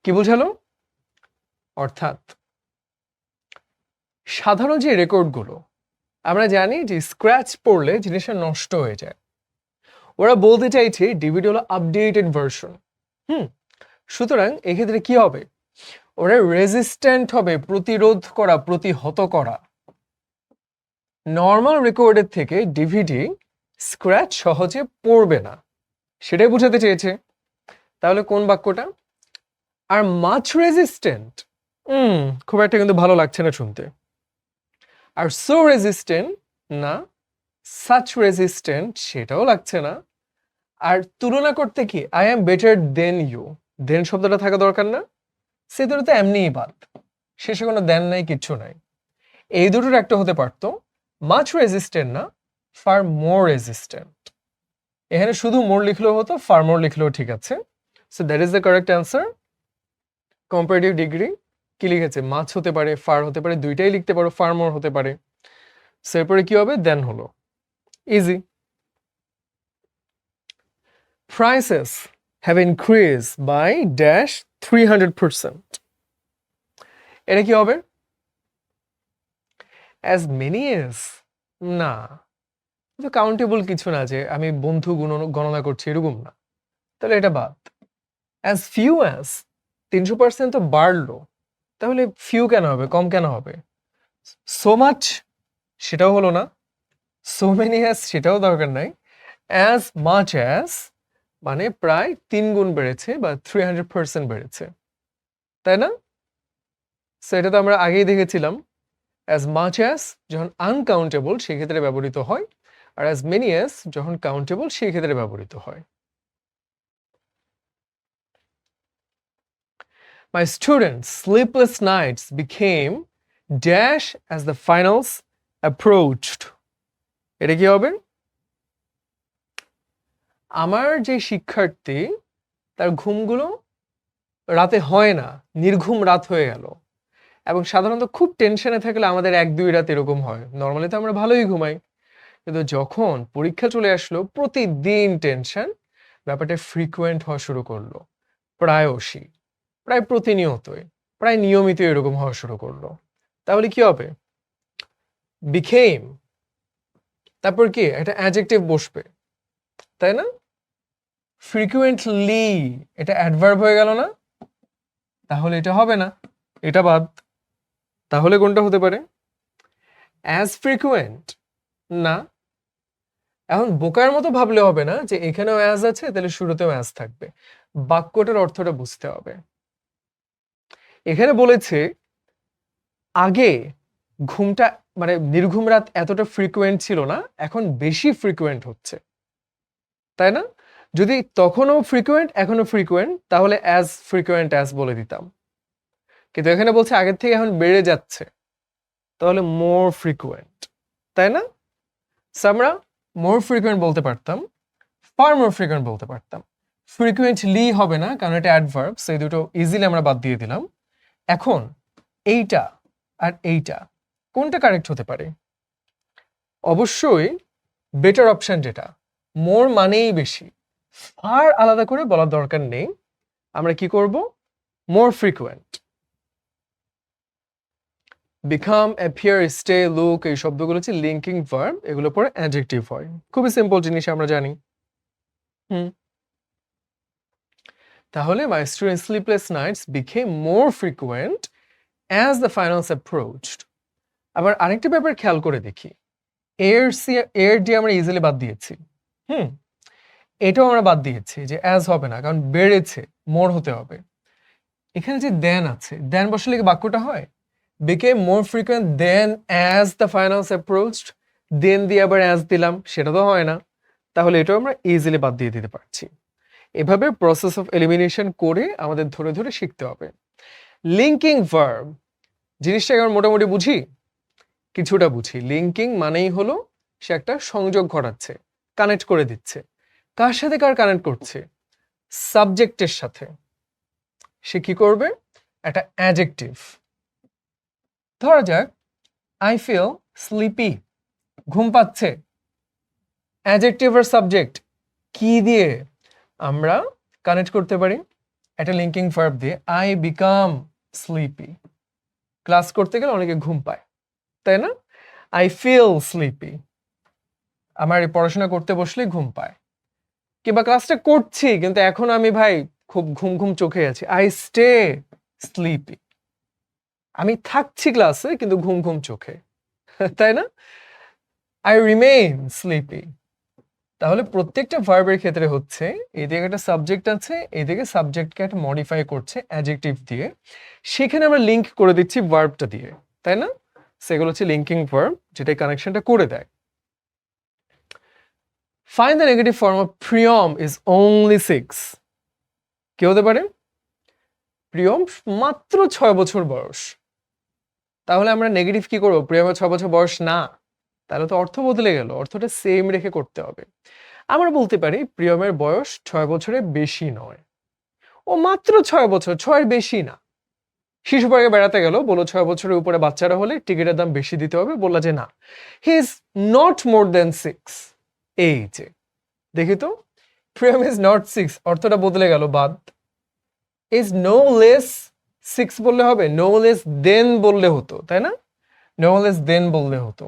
কি বোঝালো, অর্থাৎ সাধারণ যে রেকর্ডগুলো আমরা জানি যে স্ক্র্যাচ পড়লে জিনিসটা নষ্ট হয়ে যায়, ওরা বলতে চাইছে ডিভিডি হলো আপডেটেড ভার্সন। সুতরাং এক্ষেত্রে কি হবে, ওরা রেজিস্ট্যান্ট হবে, প্রতিরোধ করা, প্রতিহত করা। নর্মাল রেকর্ডের থেকে ডিভিডি স্ক্র্যাচ সহজে পড়বে না, সেটাই বোঝাতে চেয়েছে। তাহলে কোন বাক্যটা, আর মাচ রেজিস্ট্যান্ট, খুব একটা কিন্তু ভালো লাগছে না শুনতে। আর সো রেজিস্ট্যান্ট না, সাচ রেজিস্ট্যান্ট সেটাও লাগছে না। আর তুলনা করতে কি, I am better than you, than শব্দটা থাকা দরকার না, সে দুটো তো এমনিই বাদ, শেষে কোনো দেন নাই, কিচ্ছু নাই। এই দুটোর একটা হতে পারতো, মাচ রেজিস্ট্যান্ট না, ফার মোর রেজিস্ট্যান্ট। এখানে শুধু মোর লিখলেও হতো, ফার মোর লিখলেও ঠিক আছে। So that is the correct answer. Comparative degree কি লিখেছে, মাছ হতে পারে, ফার হতে পারে, দুইটাই লিখতে পারো, ফার মোর হতে পারে। সো এরপরে কি হবে, দেন হলো, easy. Prices have increased by dash 300%. এটা কি হবে, as many as, না, তো কাউন্টেবল কিছু না যে আমি বন্ধু গণনা করছি, এরকম না, তাহলে এটা বাদ। as few as, 300% তো বাড়লো, তাহলে ফিউ কেন হবে, কম কেন হবে? সো মাচ সেটাও হলো না, সো মেনি অ্যাজ সেটাও দরকার নাই, অ্যাজ মাচ অ্যাজ মানে প্রায় 3 গুণ বেড়েছে বা 300% বেড়েছে, তাই না? সো এটা তো আমরা আগেই দেখেছিলাম। অ্যাজ মাচ অ্যাজ যখন আনকাউন্টেবল সেক্ষেত্রে ব্যবহৃত হয়, আর অ্যাজ মেনি অ্যাজ যখন কাউন্টেবল সেই ক্ষেত্রে ব্যবহৃত হয়। My students' sleepless nights became dash as the finals approached. এটা কি হবে? আমার যে শিক্ষার্থী তার ঘুমগুলো রাতে হয় না, নির্ঘুম রাত হয়ে গেল। এবং সাধারণত খুব টেনশনে থাকলে আমাদের 1-2 রাত এরকম হয়। নরমালি তো আমরা ভালোই ঘুমাই। কিন্তু যখন পরীক্ষা চলে আসলো প্রতিদিন টেনশন, ব্যাপারটা ফ্রিকুয়েন্ট হওয়া শুরু করলো, প্রায়শই, প্রায় প্রতিনিয়তই, প্রায় নিয়মিত এরকম হওয়া শুরু করলো। তাহলে কি হবে? became, তারপর কি একটা অ্যাডজেক্টিভ বসবে, তাই না? ফ্রিকুয়েন্টলি এটা অ্যাডভার্ব হয়ে গেল না? তাহলে এটা হবে না, এটা বাদ। তাহলে কোনটা হতে পারে? অ্যাজ ফ্রিকুয়েন্ট না। এখন বোকার মতো ভাবলে হবে না যে এখানেও অ্যাজ আছে তাহলে শুরুতেও অ্যাজ থাকবে। বাক্যটার অর্থটা বুঝতে হবে। এখানে বলেছে আগে ঘুমটা মানে নির্ঘুম রাত এতটা ফ্রিকুয়েন্ট ছিল না, এখন বেশি ফ্রিকুয়েন্ট হচ্ছে, তাই না? যদি তখনও ফ্রিকুয়েন্ট এখনো ফ্রিকুয়েন্ট তাহলে অ্যাজ ফ্রিকুয়েন্ট অ্যাজ বলে দিতাম, কিন্তু এখানে বলছে আগের থেকে এখন বেড়ে যাচ্ছে, তাহলে মোর ফ্রিকুয়েন্ট, তাই না? আমরা মোর ফ্রিকুয়েন্ট বলতে পারতাম, ফার মোর ফ্রিকুয়েন্ট বলতে পারতাম। ফ্রিকুয়েন্টলি হবে না কারণ এটা অ্যাডভার্ব, সেই দুটো ইজিলি আমরা বাদ দিয়ে দিলাম। এখন এইটা আর এইটা কোনটা কারেক্ট হতে পারে? অবশ্যই বেটার অপশন যেটা, মোর মানেই বেশি, ফার আলাদা করে বলার দরকার নেই। আমরা কি করব? More frequent. Become, appear, stay, look এই শব্দগুলো হচ্ছে লিঙ্কিং ভার্ব, এগুলো পরে অ্যাডজেক্টিভ হয়। খুবই সিম্পল জিনিস আমরা জানি। তাহলে my students' sleepless nights became more frequent as the finals approached. আবার আরেকটা ব্যাপার খেয়াল করে দেখি, এর দিয়ে আমরা ইজিলি বাদ দিয়েছি। এটাও আমরা বাদ দিয়েছি যে অ্যাজ হবে না কারণ বেড়েছে, মোর হতে হবে। এখানে যে দেন আছে, দেন বসলে কি বাক্যটা হয়? became more frequent then as the finals approached, দেন দিয়ে আবার অ্যাজ দিলাম, সেটা তো হয় না। তাহলে এটাও আমরা ইজিলি বাদ দিয়ে দিতে পারছি। এভাবে প্রসেস অফ এলিমিনেশন করে আমাদের ধরে ধরে শিখতে হবে। লিঙ্কিং ভার্ব জিনিসটাকে আমরা মোটামুটি বুঝি, কিছুটা বুঝি। লিঙ্কিং মানেই হলো সে একটা সংযোগ ঘটাচ্ছে, কানেক্ট করে দিচ্ছে। কার সাথে কার কানেক্ট করছে? সাবজেক্টের সাথে। সে কি করবে? একটা অ্যাডজেক্টিভ। ধরা যাক আই ফিল স্লিপি, ঘুম পাচ্ছে। অ্যাডজেক্টিভ আর সাবজেক্ট কি দিয়ে আমরা কানেক্ট করতে পারি? একটা লিঙ্কিং ভার্ব দিয়ে, আই বিকাম স্লিপি। ক্লাস করতে গেলে অনেকে ঘুম পায়, তাই না? আই ফিল স্লিপি, আমার পড়াশোনা করতে বসলে ঘুম পায়। কিংবা ক্লাসটা করছি কিন্তু এখন আমি ভাই খুব ঘুম ঘুম চোখে আছি, আই স্টে স্লিপি। আমি থাকছি ক্লাসে কিন্তু ঘুম ঘুম চোখে, তাই না? I remain sleepy. তাহলে প্রত্যেকটা ভার্বের ক্ষেত্রে হচ্ছে এদিকে একটা সাবজেক্ট আছে, এদিকে সাবজেক্টকে একটা মডিফাই করছে অ্যাডজেক্টিভ দিয়ে, সেখানে আমরা লিঙ্ক করে দিচ্ছি ভার্বটা দিয়ে, তাই না? সেগুলো হচ্ছে লিঙ্কিং ভার্ব, যেটা কানেকশনটা করে দেয়। Find the negative form of Priyam is only 6. কি হতে পারে? প্রিয়ম মাত্র 6 বছর বয়স। তাহলে আমরা নেগেটিভ কি করবো? প্রিয়মের 6 বছর বয়স না, তাহলে তো অর্থ বদলে গেল, অর্থটা সেম রেখে করতে হবে। আমরা বলতে পারি প্রিয়মের বয়স 6 বছরের বেশি নয়, ও মাত্র 6 বছর, 6 বেশি না। শিশু পার্কে বেড়াতে গেল, বললো 6 বছরের উপরে বাচ্চারা হলে টিকিটের দাম বেশি দিতে হবে, বললা যে না, হি ইজ নট মোর দেন 6। এই যে দেখি তো, প্রিয়ম ইজ নট 6 অর্থটা বদলে গেল, বাদ। ইজ নো লেস 6 বললে হবে? নো লেস দেন বললে হতো, তাই না? নো লেস দেন বললে হতো।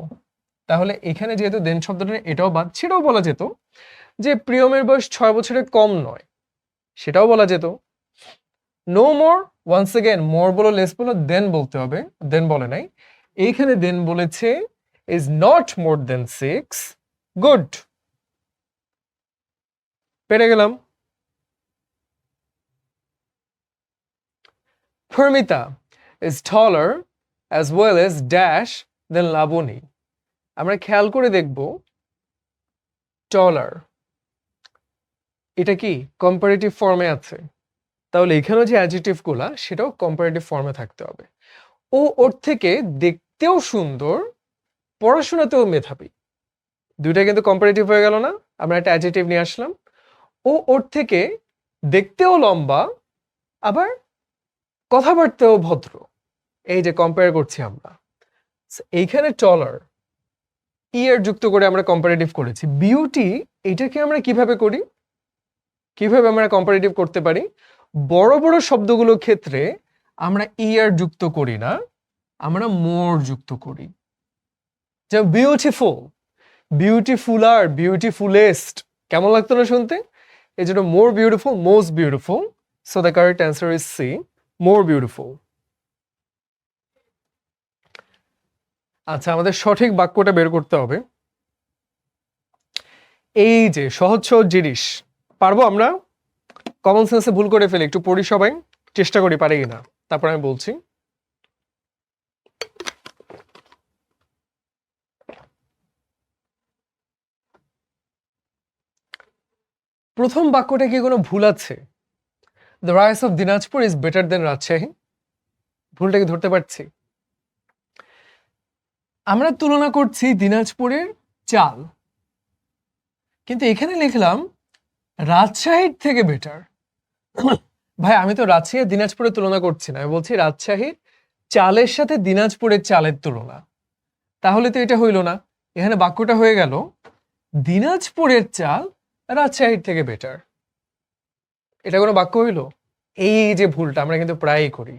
তাহলে এখানে যেহেতু দেন শব্দটা এটাও বাদ, সেটাও বলা যেত যে প্রিয়মের বয়স 6 বছরের কম নয়, সেটাও বলা যেত। নো মোর, ওয়ান্স এগেন মোর বলো লেস বলো দেন বলতে হবে, দেন বলে নাই। এইখানে দেন বলেছে is not more than 6. Good, পেরে গেলাম। Parmita is taller as well as dash than Laboni. আমরা খেয়াল করে দেখব taller এটা কি কম্পারেটিভ ফর্মে আছে, তাহলে এখানেও যে অ্যাডজেক্টিভ গুলা সেটাও কম্পারেটিভ ফর্মে থাকতে হবে। ও ওর থেকে দেখতেও সুন্দর, পড়াশোনাতেও মেধাবী, দুইটা কিন্তু কম্পারেটিভ হয়ে গেল না? আমরা একটা অ্যাডজেক্টিভ নিয়ে আসলাম, ও ওর থেকে দেখতেও লম্বা আবার কথাবার্তাও ভদ্র, এই যে কম্পেয়ার করছি আমরা। এইখানে টলার ইয়ার যুক্ত করে আমরা কম্পারেটিভ করেছি। বিউটি এটাকে আমরা কিভাবে করি, কিভাবে আমরা কম্পারেটিভ করতে পারি? বড় বড় শব্দগুলোর ক্ষেত্রে আমরা ইয়ার যুক্ত করি না, আমরা মোর যুক্ত করি। যেমন বিউটিফুল, বিউটিফুলার, বিউটিফুলেস্ট, কেমন লাগতো না শুনতে? এই জন্য more beautiful, most beautiful. So the correct answer is C, more beautiful. আচ্ছা, আমাদের সঠিক বাক্যটা বের করতে হবে। এই যে সহজ সহজ জিনিস পারবো আমরা? কমন সেন্সে ভুল করে ফেলি, একটু পড়ি সবাই, চেষ্টা করি পারি কিনা, তারপর আমি বলছি। প্রথম বাক্যটা কি কোনো ভুল আছে? The rice of Dinajpur is better দেন রাজশাহী, ভুলটা কি ধরতে পারছি? আমরা তুলনা করছি দিনাজপুরের চাল, কিন্তু এখানে লিখলাম রাজশাহীর থেকে বেটার। ভাই আমি তো রাজশাহী দিনাজপুরের তুলনা করছি না, আমি বলছি রাজশাহীর চালের সাথে দিনাজপুরের চালের তুলনা। তাহলে তো এটা হইল না, এখানে বাক্যটা হয়ে গেল দিনাজপুরের চাল রাজশাহীর থেকে বেটার। এটা কোনো বাক্য হইল? এই যে ভুলটা আমরা কিন্তু প্রায়ই করি,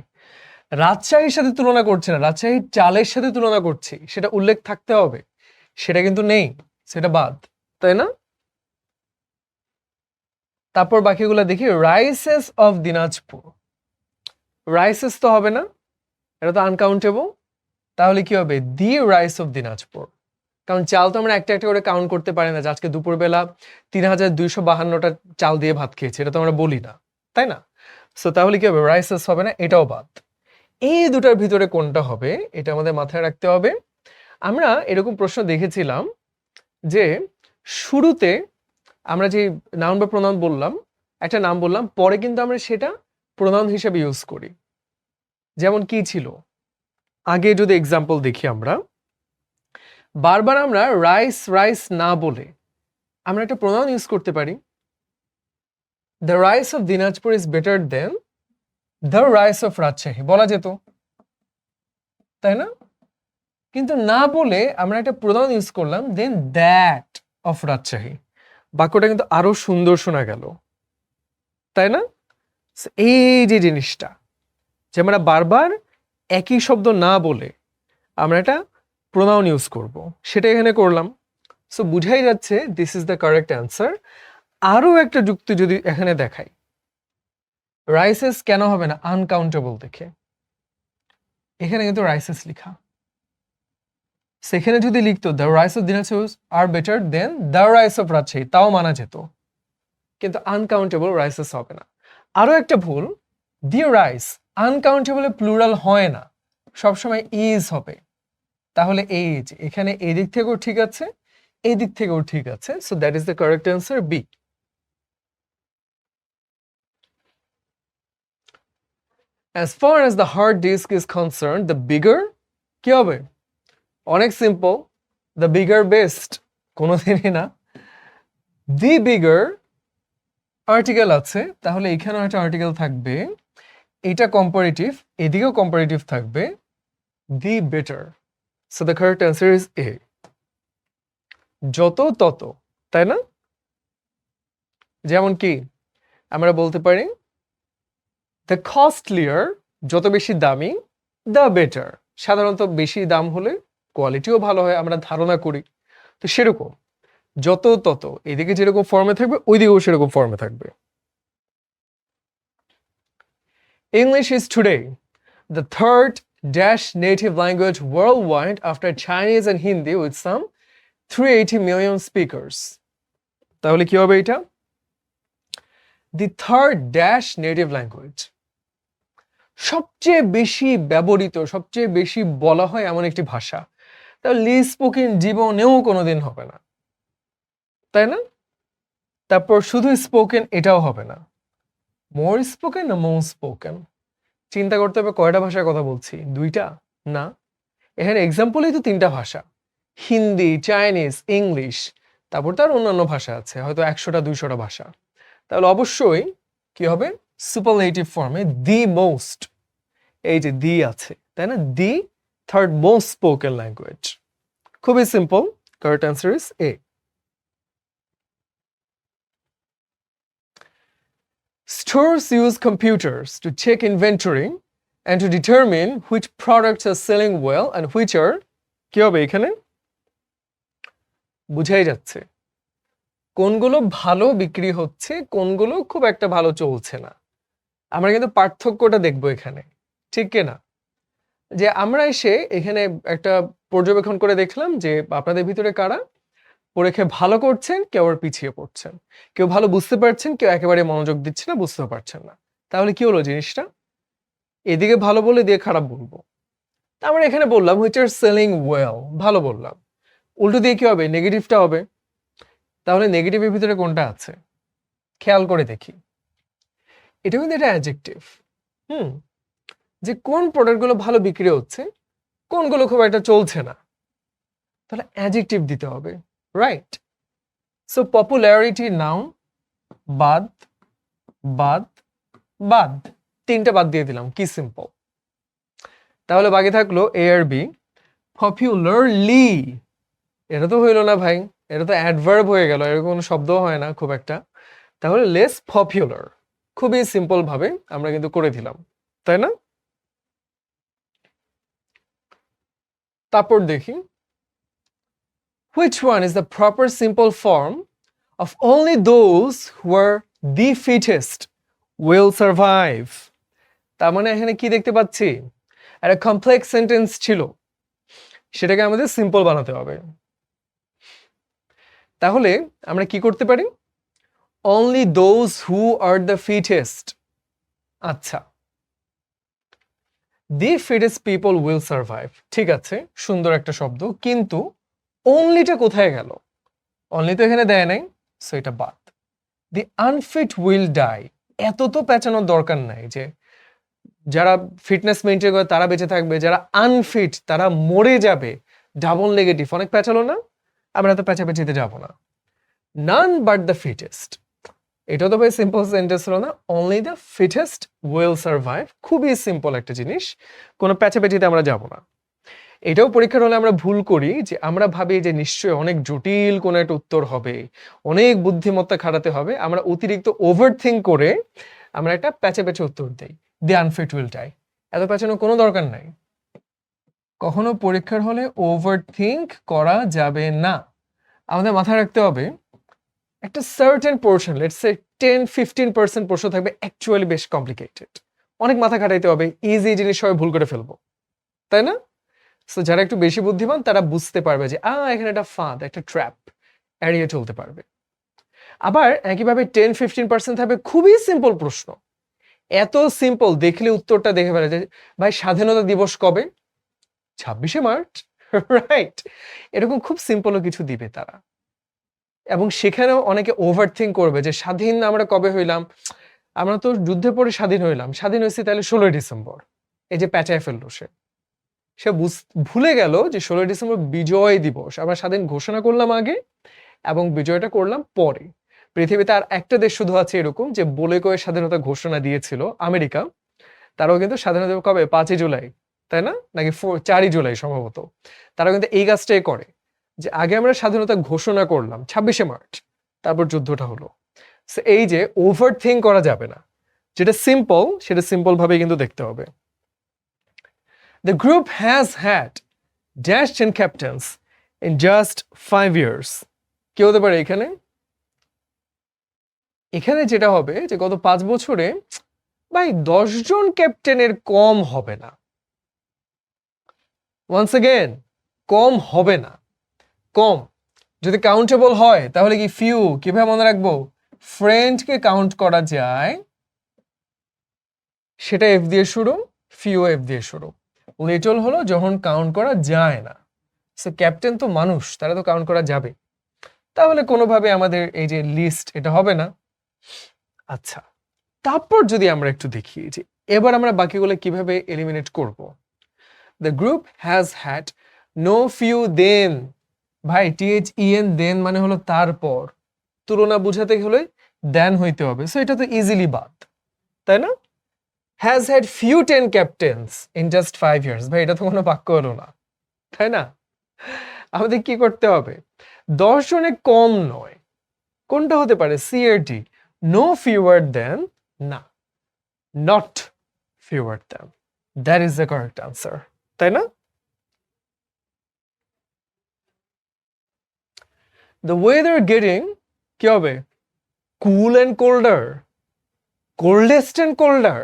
রাজশাহীর সাথে তুলনা করছি না, রাজশাহীর চালের সাথে তুলনা করছি, সেটা উল্লেখ থাকতে হবে, সেটা কিন্তু নেই, সেটা বাদ, তাই না? তারপর বাকিগুলো দেখি, রাইসেস অফ দিনাজপুর, রাইসেস তো হবে না, এটা তো আনকাউন্টেবল, তাহলে কি হবে? দি রাইস অফ দিনাজপুর, কারণ চাল তো আমরা একটা একটা করে কাউন্ট করতে পারি না, যে আজকে দুপুরবেলা ৩,২৫২টা চাল দিয়ে ভাত খেয়েছি, এটা তো আমরা বলি না, তাই না? সো তাহলে কি হবে? রাইসেস হবে না, এটাও বাদ। এই দুটার ভিতরে কোনটা হবে এটা আমাদের মাথায় রাখতে হবে। আমরা এরকম প্রশ্ন দেখেছিলাম যে শুরুতে আমরা যে নাউন বা প্রোনাউন বললাম, একটা নাম বললাম, পরে কিন্তু আমরা সেটা প্রোনাউন হিসেবে ইউজ করি। যেমন কি ছিল আগে, যদি এক্সাম্পল দেখি, আমরা বারবার আমরা রাইস রাইস না বলে আমরা একটা প্রোনাউন ইউজ করতে পারি, the rice of Dinajpur is better than the rice of Rajshahi, বলা যেত, তাই না? কিন্তু না বলে আমরা একটা প্রোনাউন ইউজ করলাম, দেন দ্যাট অফ রাজশাহী, বাক্যটা কিন্তু আরো সুন্দর শোনা গেল, তাই না? এই যে জিনিসটা, যে আমরা বারবার একই শব্দ না বলে আমরা একটা প্রোনাউন ইউজ করব, সেটা এখানে করলাম। সো বুঝাই যাচ্ছে this is the correct answer. আরো একটা যুক্তি যদি এখানে দেখাই, রাইসেস কেন হবে না? আনকাউন্টেবল দেখে, এখানে কিন্তু রাইসেস লিখা, সেখানে যদি লিখতো the rice of Dinajpur are better than the rice of Rajshahi, তাও মানা যেত, কিন্তু আনকাউন্টেবল রাইসেস হবে না। আরো একটা ভুল, দি রাইস আনকাউন্টেবল প্লুরাল হয় না, সবসময় ইজ হবে, তাহলে এই যে এখানে এই দিক থেকেও ঠিক আছে, এই দিক থেকেও ঠিক আছে, so that is the correct answer, B. As far as the hard disk is concerned, the bigger কি হবে? অনেক সিম্পল, দ্য বিগার বেস্ট, কোনোদিনই না। দি বিগার আর্টিকেল আছে, তাহলে এখানেও একটা আর্টিকেল থাকবে, এটা কম্পারেটিভ, এদিকেও কম্পারেটিভ থাকবে, the better. So the correct answer is A, যত তত, তাই না? যেমন কি আমরা বলতে পারি দ্য কস্টলিয়ার, যত বেশি দামি, দ্য বেটার, সাধারণত বেশি দাম হলে কোয়ালিটিও ভালো হয় আমরা ধারণা করি, তো সেরকম যত তত, এদিকে যেরকম ফর্মে থাকবে ওইদিকেও সেরকম ফর্মে থাকবে। English is today the third dash native language worldwide after Chinese and Hindi with some 380 million speakers. তাহলে কি হবে এটা? The third dash native language. সবচেয়ে বেশি ব্যবহৃত, সবচেয়ে বেশি বলা হয় এমন একটি ভাষা। তাহলে লিস্ট স্পোকেন জীবনেও কোনোদিন হবে না, তাই না? তারপর শুধু স্পোকেন এটাও হবে না, মোর স্পোকেন না মোর স্পোকেন। চিন্তা করতে হবে কয়টা ভাষার কথা বলছি, দুইটা না, এখানে এক্সাম্পলই তো তিনটা ভাষা, হিন্দি, চাইনিজ, ইংলিশ, তারপর তার অন্যান্য ভাষা আছে, হয়তো 100টা 200টা ভাষা। তাহলে অবশ্যই কি হবে, সুপারলেটিভ ফর্মে দি মোস্ট, এই যে দি আছে, তাই না, the third most spoken language. খুবই simple, correct answer is A. Stores use computers to check inventory and to determine which products are selling well and which are, কি হবে এখানে, বুঝাই যাচ্ছে কোনগুলো ভালো বিক্রি হচ্ছে, কোনগুলো খুব একটা ভালো চলছে না। আমরা কিন্তু পার্থক্যটা দেখবো এখানে, ঠিক কিনা? যে আমরা এসে এখানে একটা পর্যবেক্ষণ করে দেখলাম যে আপনাদের ভিতরে কারা পরীক্ষায় ভালো করছেন, কেউ আর পিছিয়ে পড়ছেন, কেউ ভালো বুঝতে পারছেন, কেউ একেবারে মনোযোগ দিচ্ছে না, বুঝতেও পারছেন না। তাহলে কি হলো জিনিসটা, এদিকে ভালো বলে দিয়ে খারাপ বলবো। আমরা এখানে বললাম হুইচ আর সেলিং ওয়েল, ভালো বললাম, উল্টো দিয়ে কি হবে, নেগেটিভটা হবে। তাহলে নেগেটিভের ভিতরে কোনটা আছে খেয়াল করে দেখি, এটা কিন্তু এটা অ্যাডজেক্টিভ। যে কোন প্রোডাক্টগুলো ভালো বিক্রি হচ্ছে, কোনগুলো খুব একটা চলছে না, তাহলে অ্যাডজেক্টিভ দিতে হবে, রাইট? সো পপুলারিটি নাউন, বাদ বাদ বাদ, তিনটা বাদ দিয়ে দিলাম, কি সিম্পল। তাহলে বাকি থাকলো এ আর বি। পপুলারলি, এটা তো হইলো না ভাই, এটা তো অ্যাডভার্ব হয়ে গেল, এরকম কোনো শব্দ হয় না খুব একটা। তাহলে লেস পপুলার, খুবই সিম্পল ভাবে আমরা কিন্তু করে দিলাম, তাই না? তারপর দেখি, which one is the proper simple form of only those who are the fittest will survive? তার মানে এখানে কি দেখতে পাচ্ছি, একটা কমপ্লেক্স সেন্টেন্স ছিল, সেটাকে আমাদের সিম্পল বানাতে হবে। তাহলে আমরা কি করতে পারি, only those who are the fittest, আচ্ছা, the fittest people will survive, ঠিক আছে, সুন্দর একটা শব্দ, কিন্তু onlyটা কোথায় গেল, only তো এখানে দেয় নাই, সো এটা বাদ। the unfit will die, এত তো পেঁচানোর দরকার নাই যে যারা ফিটনেস মেনটেন করে তারা বেঁচে থাকবে, যারা আনফিট তারা মরে যাবে, ডাবল নেগেটিভ, অনেক পেঁচালো না, আমরা তো পেঁচাপেচিতে যাব না। none but the fittest, এটা তো ভাই সিম্পল সেন্টেন্স হলো না, only the fittest will survive, খুবই সিম্পল একটা জিনিস, কোনো পেঁচাপেচিতে আমরা যাব না। এটাও পরীক্ষার হলে আমরা ভুল করি যে আমরা ভাবি যে নিশ্চয়ই অনেক জটিল কোনো একটা উত্তর হবে, অনেক বুদ্ধিমত্তা খাটাতে হবে, আমরা অতিরিক্ত ওভার থিঙ্ক করে আমরা একটা প্যাচে উত্তর দেই, দি আনফিট উইল ডাই। এত প্যাচানোর কোনো দরকার নাই, কখনো পরীক্ষার হলে ওভার থিঙ্ক করা যাবে না। আমাদের মাথায় রাখতে হবে একটা সার্টেন পোর্শন, লেটস সে 10-15% প্রশ্ন থাকবে অ্যাকচুয়ালি বেশ কমপ্লিকেটেড, অনেক মাথা খাটাইতে হবে, ইজি জিনিস সবাই ভুল করে ফেলবো, তাই না? সো যারা একটু বেশি বুদ্ধিমান তারা বুঝতে পারবে যে এখানে একটা ফাঁদ, একটা ট্র্যাপ, এড়িয়ে চলতে পারবে। আবার একইভাবে 10-15% থাকবে খুবই সিম্পল প্রশ্ন, এত সিম্পল দেখলে উত্তরটা দেখে ফেলে যে ভাই স্বাধীনতা দিবস কবে, 26শে মার্চ, রাইট? এরকম খুব সিম্পলও কিছু দিবে তারা, এবং সেখানেও অনেকে ওভার থিঙ্ক করবে যে স্বাধীন আমরা কবে হইলাম, আমরা তো যুদ্ধে পরে স্বাধীন হইলাম, স্বাধীন হয়েছি তাহলে 16ই ডিসেম্বর, এই যে প্যাঁচায় ফেললো সে ভুলে গেল যে 16ই ডিসেম্বর বিজয় দিবস, আমরা স্বাধীন ঘোষণা করলাম আগে এবং বিজয়টা করলাম পরে। পৃথিবীতে আর একটা দেশ শুধু আছে এরকম যে বলে কয়ে স্বাধীনতা ঘোষণা দিয়েছিল, আমেরিকা, তারাও কিন্তু স্বাধীনতা কবে, 5ই জুলাই, তাই না, নাকি 4ই জুলাই সম্ভবত, তারাও কিন্তু এই কাজটাই করে যে আগে আমরা স্বাধীনতা ঘোষণা করলাম 26শে মার্চ, তারপর যুদ্ধটা হলো। এই যে ওভার থিঙ্ক করা যাবে না, যেটা সিম্পল সেটা সিম্পল ভাবে কিন্তু দেখতে হবে। The group has had dash 10 captains in just 5 years. কি হতে পারে এখানে, এখানে যেটা হবে যে গত 5 বছরে ভাই 10 জন ক্যাপ্টেনের কম হবে না, ওয়ান্স अगेन কম হবে না, কম যদি কাউন্টেবল হয় তাহলে কি ফিউ কিভাবে মনে রাখবো, ফ্রেন্ডকে কাউন্ট করা যায় সেটা এফ দিয়ে শুরু, ফিউ এফ দিয়ে শুরু। লিটল হলো যখন কাউন্ট করা যায় না, সো ক্যাপ্টেন তো মানুষ, তারা তো কাউন্ট করা যাবে, তাহলে কোনোভাবে আমাদের এই যে লিস্ট এটা হবে না। আচ্ছা, তারপর যদি আমরা একটু দেখি যে এবার আমরা বাকিগুলো কিভাবে এলিমিনেট করব। The group has had no few than, ভাই THEN দেন মানে হলো তারপর, তুলনা বুঝাতে হলে দেন হইতে হবে, সো এটা তো ইজিলি বাদ, তাই না? Has had few 10 captain's in just 5 years, ভাই এটা তো কোনো বাক্য হলো না, তাই না? আমাদের কি করতে হবে, 10 জনে কম নয়, কোনটা হতে পারে, সি আর ডি, নো ফিউয়ার দেন, না, not fewer than, that is the correct answer, তাই না? The weather getting কি হবে, cool and colder, coldest and colder,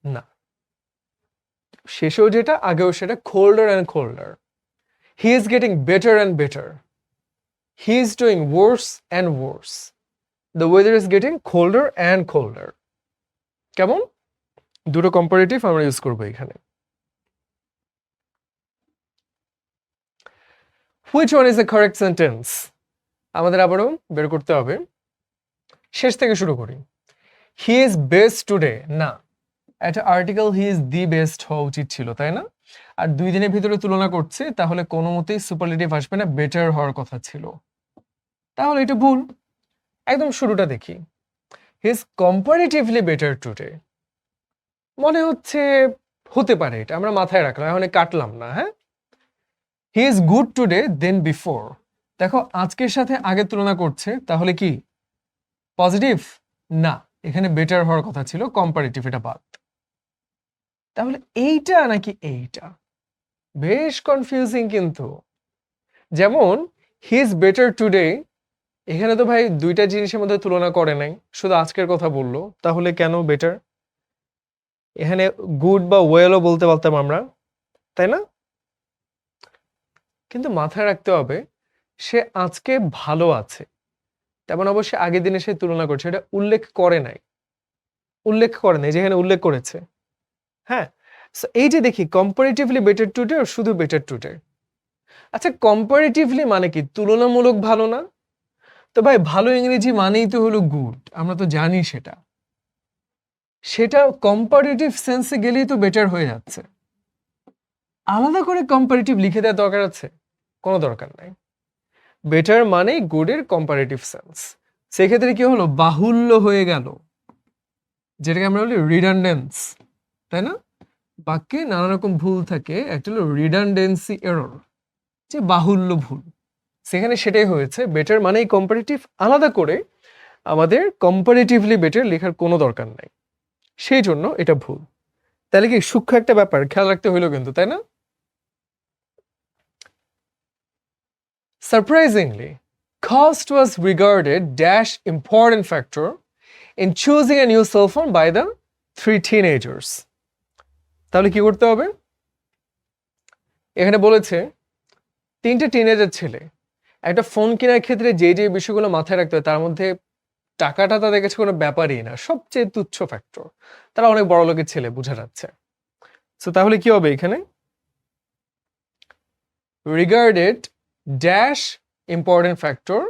না, শেষেও যেটা আগেও সেটা, colder and colder. He is getting better and better. He is doing worse and worse. The weather is getting colder and colder. কেমন? দুটো comparative আমরা use করব এখানে। Which one is the correct sentence? আমাদের আবারও বের করতে হবে, শেষ থেকে শুরু করি। He is best today, না, একটা article he is the best হওয়া উচিত ছিল, তাই না? আর 2 দিনের ভিতরে তুলনা করছে, তাহলে কোনো মতেই সুপারলেটিভ আসবে না, বেটার হওয়ার কথা ছিল, তাহলে এটা ভুল। একদম শুরুটা দেখি, he is comparatively better today, মনে হচ্ছে হতে পারে, এটা আমরা মাথায় রাখলাম, এখন কাটলাম না, হ্যাঁ। He is good today than before, দেখো আজকের সাথে আগে তুলনা করছে, তাহলে কি পজিটিভ, না, এখানে বেটার হওয়ার কথা ছিল, কম্পারেটিভ, এটা বাদ। তাহলে এইটা নাকি এইটা, বেশ কনফিউজিং কিন্তু। যেমন হি ইজ বেটার টুডে, এখানে তো ভাই দুইটা জিনিসের মধ্যে তুলনা করে নাই, শুধু আজকের কথা বললো, তাহলে কেন বেটার? এখানে গুড বা ওয়েলও বলতে পারতাম আমরা, তাই না? কিন্তু মাথায় রাখতে হবে সে আজকে ভালো আছে, তেমন অবশ্যই আগের দিনে সে তুলনা করছে, এটা উল্লেখ করে নাই, যেখানে উল্লেখ করেছে, হ্যাঁ। এই যে দেখি কম্পারেটিভলি বেটার টুডে আর শুধু বেটার টুডে। আচ্ছা, কম্পারেটিভলি মানে কি, তুলনামূলক ভালো না? তো ভাই ভালো ইংরেজি মানেই তো হলো গুড, আমরা তো জানি সেটা, সেটা কম্পারেটিভ সেন্সে গেলেই তো বেটার হয়ে যাচ্ছে, আলাদা করে কম্পারেটিভ লিখে দেওয়ার দরকার আছে? কোনো দরকার নাই, বেটার মানেই গুডের কম্পারেটিভ সেন্স। সেক্ষেত্রে কি হলো, বাহুল্য হয়ে গেল, যেটাকে আমরা বলি রিডান্ডেন্স, তাই না? বাক্যে নানা রকম ভুল থাকে, একটা হলো রিডান্ডেন্সি এরর, যে বাহুল্য ভুল, সেখানে সেটাই হয়েছে, বেটার মানেই কম্পারেটিভ, আলাদা করে আমাদের কম্পারেটিভলি বেটার লেখার কোনো দরকার নাই, সেই জন্য এটা ভুল। তাহলে কি সূক্ষ্ম একটা ব্যাপার খেয়াল রাখতে হইলো কিন্তু, তাই না? Surprisingly, cost was regarded dash important factor in choosing a new cell phone by the 3 teenagers. তাহলে কি করতে হবে, এখানে বলেছে 3টে টিনেজার ছেলে একটা ফোন কেনার ক্ষেত্রে যে যে বিষয়গুলো মাথায় রাখতে হয়, তার মধ্যে টাকাটা তাদের কাছে কোনো ব্যাপারই না, সবচেয়ে তুচ্ছ ফ্যাক্টর, তারা অনেক বড় লোকের ছেলে, বোঝা যাচ্ছে। সো তাহলে কি হবে এখানে, রিগার্ডেড ড্যাশ ইম্পর্টেন্ট ফ্যাক্টর,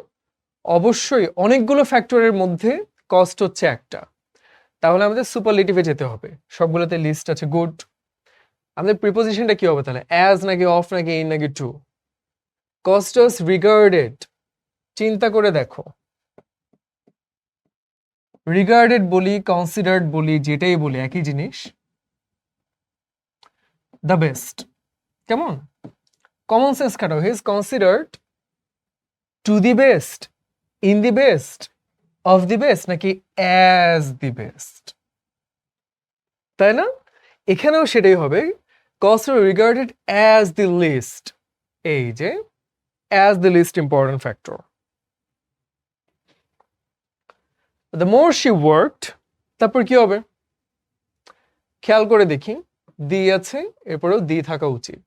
অবশ্যই অনেকগুলো ফ্যাক্টরের মধ্যে কস্ট হচ্ছে একটা, তাহলে আমাদের সুপারলেটিভে যেতে হবে, সবগুলোতে লিস্ট আছে গুড। আমাদের প্রিপোজিশনটা কি হবে তাহলে, অ্যাজ নাকি অফ নাকি ইন নাকি টু? কস্ট ওয়াজ রিগার্ডেড, চিন্তা করে দেখো, রিগার্ডেড বলি কনসিডার্ড বলি যেটাই বলি একই জিনিস, দ্য বেস্ট, কেমন কমন সেন্স খাটাও, he is considered to the best, in the best, of the best নাকি অ্যাজ দি বেস্ট, তাই না? এখানেও সেটাই হবে, cost regarded as the least, এই যে as the least important factor. The more she worked, তারপর কি হবে খেয়াল করে দেখি, দি আছে, এরপরেও দি থাকা উচিত,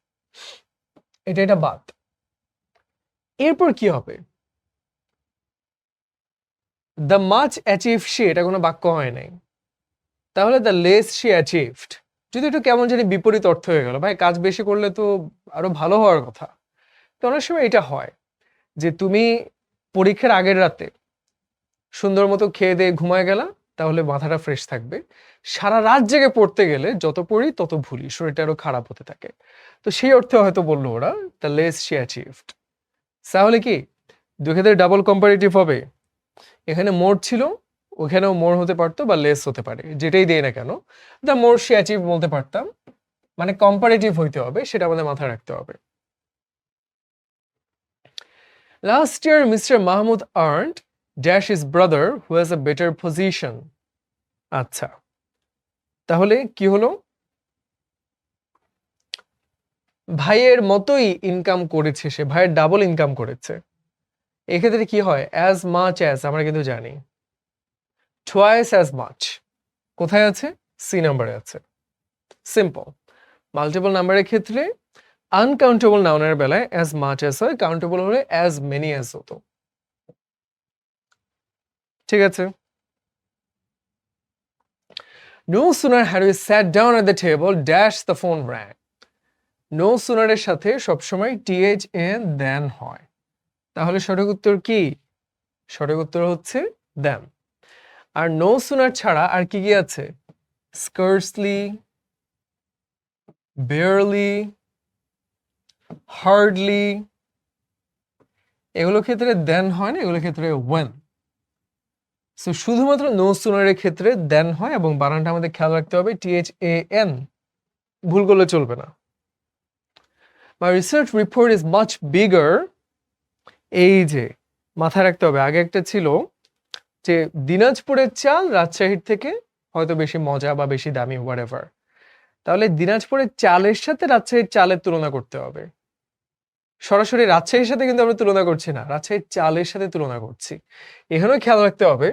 এটা বাদ। এরপর কি হবে? দ্য মাচ অ্যাচিভ শি, এটা কোনো বাক্য হয় নাই, তাহলে দ্য লেস শি অ্যাচিভড, যদি একটু কেমন জানি বিপরীত অর্থ হয়ে গেল, ভাই কাজ বেশি করলে তো আরো ভালো হওয়ার কথা। তো অনেক সময় এটা হয় যে তুমি পরীক্ষার আগের রাতে সুন্দর মতো খেয়ে দিয়ে ঘুমায় গেলা, তাহলে মাথাটা ফ্রেশ থাকবে। সারা রাত জেগে পড়তে গেলে যত পড়ি তত ভুলি, শরীরটা আরো খারাপ হতে থাকে। তো সেই অর্থে হয়তো বললো ওরা দ্য লেস শি অ্যাচিভড। তাহলে কি দুই ক্ষেত্রে ডাবল কম্পারেটিভ হবে? এখানে মোর ছিল, ওখানেও মোর হতে পারতো বা লেস হতে পারে, যেটাই দেয় না কেন দ্য মোর শি অ্যাচিভ বলতে পারতাম। মানে কম্পারেটিভ হইতে হবে, সেটা আমাদের মাথায় রাখতে হবে। Last year mister Mahmud earned dash his brother who has a better position. আচ্ছা, তাহলে কি হলো? ভাইয়ের মতোই ইনকাম করেছে সে, ভাইয়ের ডাবল ইনকাম করেছে। এক্ষেত্রে কি হয়? অ্যাজ মাচ অ্যাজ আমরা কিন্তু জানি, টুয়াইস অ্যাজ মাচ কোথায় আছে? সি নাম্বারে আছে। সিম্পল। মাল্টিপল নাম্বারের ক্ষেত্রে আনকাউন্টেবল নাউনের বেলায় অ্যাজ মাচ অ্যাজ হয়, কাউন্টেবল হলে অ্যাজ মেনি অ্যাজ হতো। ঠিক আছে। No sooner had we sat down at the table, dash the phone rang. No sooner এর সাথে সবসময় THN then হয়, তাহলে সঠিক উত্তর কি? সঠিক উত্তর হচ্ছে then। আর no sooner ছাড়া আর কি কি আছে? scarcely, barely, hardly, এগুলোর ক্ষেত্রে then হয় না, এগুলোর ক্ষেত্রে when। সো শুধুমাত্র নো সুনারের ক্ষেত্রে দেন হয়, এবং বানানটা আমাদের খেয়াল রাখতে হবে THAN, ভুল করলে চলবে না। মাই research report is much bigger, এই যে মাথায় রাখতে হবে, আগে একটা ছিল যে দিনাজপুরের চাল রাজশাহীর থেকে হয়তো বেশি মজা বা বেশি দামি হোয়াটএভার, তাহলে দিনাজপুরের চালের সাথে রাজশাহীর চালের তুলনা করতে হবে। সরাসরি রাজশাহীর সাথে কিন্তু আমরা তুলনা করছি না, রাজশাহীর চালের সাথে তুলনা করছি। এখানেও খেয়াল রাখতে হবে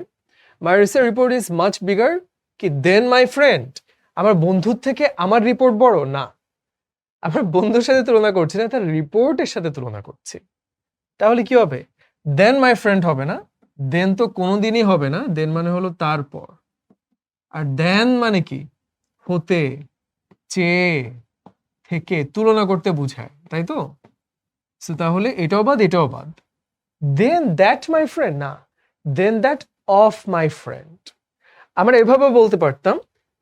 মাই research report is much bigger কি দেন মাই ফ্রেন্ড, আমার বন্ধুর থেকে আমার রিপোর্ট বড় না, আমার বন্ধুর সাথে তুলনা করছি না, তার রিপোর্টের সাথে তুলনা করছি। তাহলে কি হবে? দেন মাই ফ্রেন্ড হবে না, দেন তো কোনোদিনই হবে না, দেন মানে হলো তারপর, আর দেন মানে কি? হতে, চেয়ে, থেকে তুলনা করতে বোঝায়, তাই তো? তাহলে এটাও বাদ, এটাও বাদ। দেন দ্যাট মাই ফ্রেন্ড না, than that of my friend. আমরা এভাবে বলতে পারতাম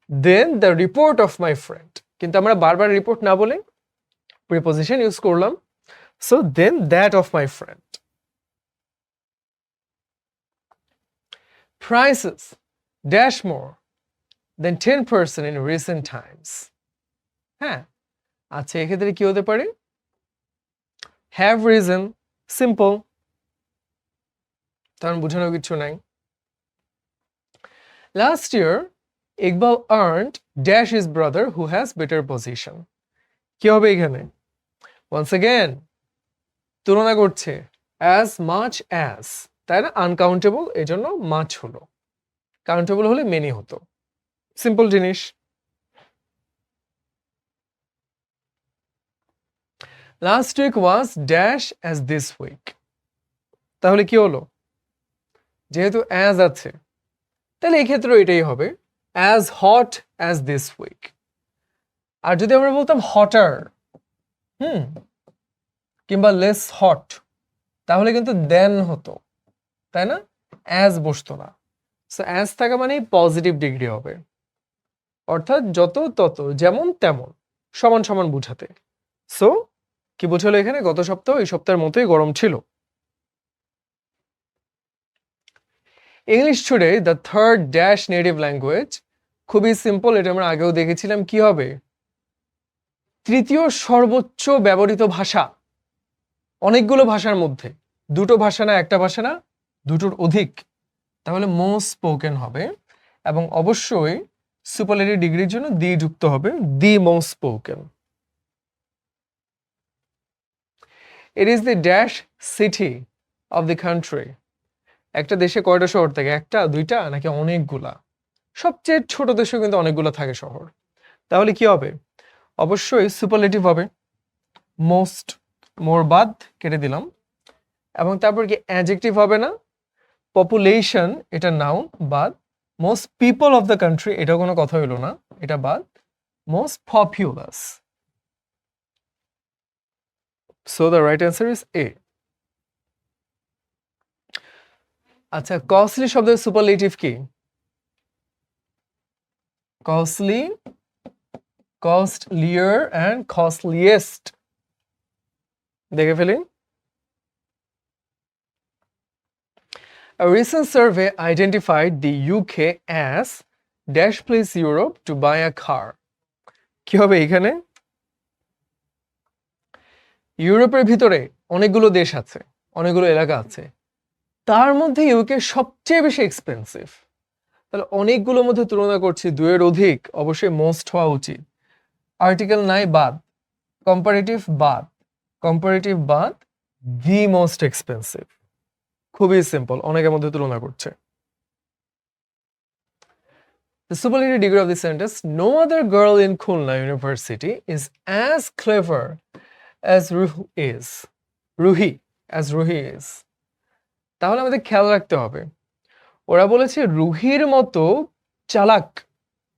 than the report of my friend, কিন্তু আমরা বারবার রিপোর্ট না বলে প্রিপোজিশন ইউজ করলাম। So than that of my friend. Prices dash more than 10% in recent times. হ্যাঁ, আচ্ছা, এক্ষেত্রে কি হতে পারে? হ্যাভ রিজন, সিম্পল, কারণ বোঝানোর কিছু নাই। Last year Iqbal earned dash his brother who has better position. কি হবে এখানে? ওয়ান্স অ্যাগেন তুলনা করছে, অ্যাজ মাচ অ্যাজ, তাই না? আনকাউন্টেবল, এই জন্য মাচ হলো, কাউন্টেবল হলে মেনি হতো। সিম্পল জিনিস। Last week was dash as this week, তাহলে কি হলো? যেহেতু অ্যাজ আছে, তাহলে এই ক্ষেত্রে এটাই হবে as hot as this week. আর যদি আমরা বলতাম হটার, কিংবা লেস হট, তাহলে কিন্তু দেন হতো, তাই না? অ্যাজ বসতো না। সো অ্যাজ থাকা মানে পজিটিভ ডিগ্রি হবে, অর্থাৎ যত তত, যেমন তেমন, সমান সমান বুঝাতে। সো কি বোঝালো এখানে? গত সপ্তাহ এই সপ্তাহের মতোই গরম ছিল। English today the third dash native language, খুবই সিম্পল, এটা আমরা আগেও দেখেছিলাম। কি হবে? তৃতীয় সর্বোচ্চ ব্যবহৃত ভাষা, অনেকগুলো ভাষার মধ্যে, দুটো ভাষা না, একটা ভাষা না, দুটোর অধিক, তাহলে মোস্ট স্পোকেন হবে, এবং অবশ্যই সুপারলেটিভ ডিগ্রির জন্য দি যুক্ত হবে, the most spoken. It is the dash city of the country, একটা দেশে কয়টা শহর থাকে? একটা, দুইটা, নাকি অনেকগুলা? সবচেয়ে ছোট দেশেও কিন্তু অনেকগুলো থাকে শহর, তাহলে কি হবে? অবশ্যই সুপারলেটিভ হবে, মোস্ট। মোর বাদ কেটে দিলাম, এবং তারপর কি অ্যাডজেক্টিভ হবে না? পপুলেশন এটা নাউন, বাদ। Most people of the country এটাও কোনো কথা হইল না, এটা বাদ। Most populous, so the right answer is এ। আচ্ছা, কস্টলি শব্দের সুপারলেটিভ কি? Costly, costlier and costliest. দেখে ফেলি। A recent survey identified the UK as dash place Europe to buy a car. কি হবে এখানে? ইউরোপের ভিতরে অনেকগুলো দেশ আছে, অনেকগুলো এলাকা আছে, তার মধ্যে ইউকে সবচেয়ে বেশি এক্সপেন্সিভ। তাহলে অনেকগুলোর মধ্যে তুলনা করছি, দুয়ের অধিক, অবশ্যই মোস্ট হওয়া উচিত। আর্টিকেল নাই, বাদ। কম্পারেটিভ বাদ, কম্পারেটিভ বাদ। দি মোস্ট এক্সপেন্সিভ, খুবই সিম্পল, অনেকের মধ্যে তুলনা করছে। The superlative degree of this sentence: no other girl in Khulna University is as clever as Ruhi is. Ruhi is. তাহলে আমাদের খেয়াল রাখতে হবে, ওরা বলেছে রুহির মতো চালাক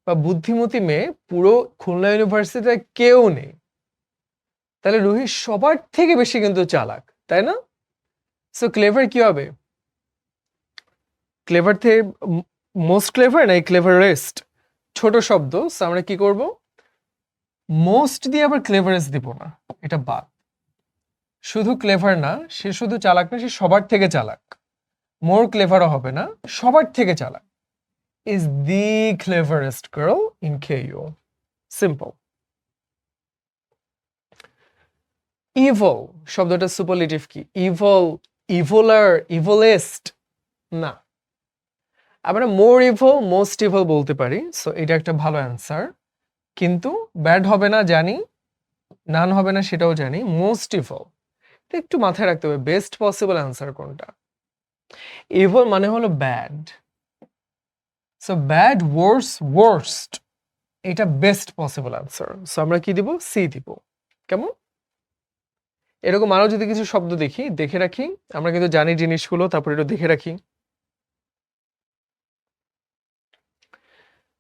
বা বুদ্ধিমতী মেয়ে পুরো খুলনা ইউনিভার্সিটিতে কেউ নেই। তাহলে রুহি সবার থেকে বেশি কিন্তু চালাক, তাই না? সো ক্লেভার কি হবে? ক্লেভার থেকে মোস্ট ক্লেভার না ক্লেভারেস্ট, ছোট শব্দ। সো আমরা কি করব? মোস্ট দিয়ে আবার ক্লেভারেস্ট দিব না, এটা বাদ। শুধু ক্লেভার না, সে শুধু চালাক না, সে সবার থেকে চালাক। মোর ক্লেভারও হবে না, সবার থেকে চালাক। Is the cleverest girl in KU। Simple. Evil শব্দটা সুপারলেটিভ কি? ইভল, ইভলার, ইভলেস্ট না। আমরা মোর ইভল, মোস্ট ইভল বলতে পারি, সো এটা একটা ভালো অ্যান্সার, কিন্তু ব্যাড হবে না জানি, নান হবে না সেটাও জানি। মোস্ট ইভল একটু মাথায় রাখতে হবে, বেস্ট পসিবল অ্যান্সার কোনটা। ইভল মানে হলো ব্যাড, সো ব্যাড, ওয়ার্স, ওয়ার্স্ট, এটা বেস্ট পসিবল অ্যান্সার। সো আমরা কি দিব? সি দিব। কেমন? এরকম আরো যদি কিছু শব্দ দেখি, দেখে রাখি, আমরা কিন্তু জানি জিনিসগুলো, তারপর একটু দেখে রাখি।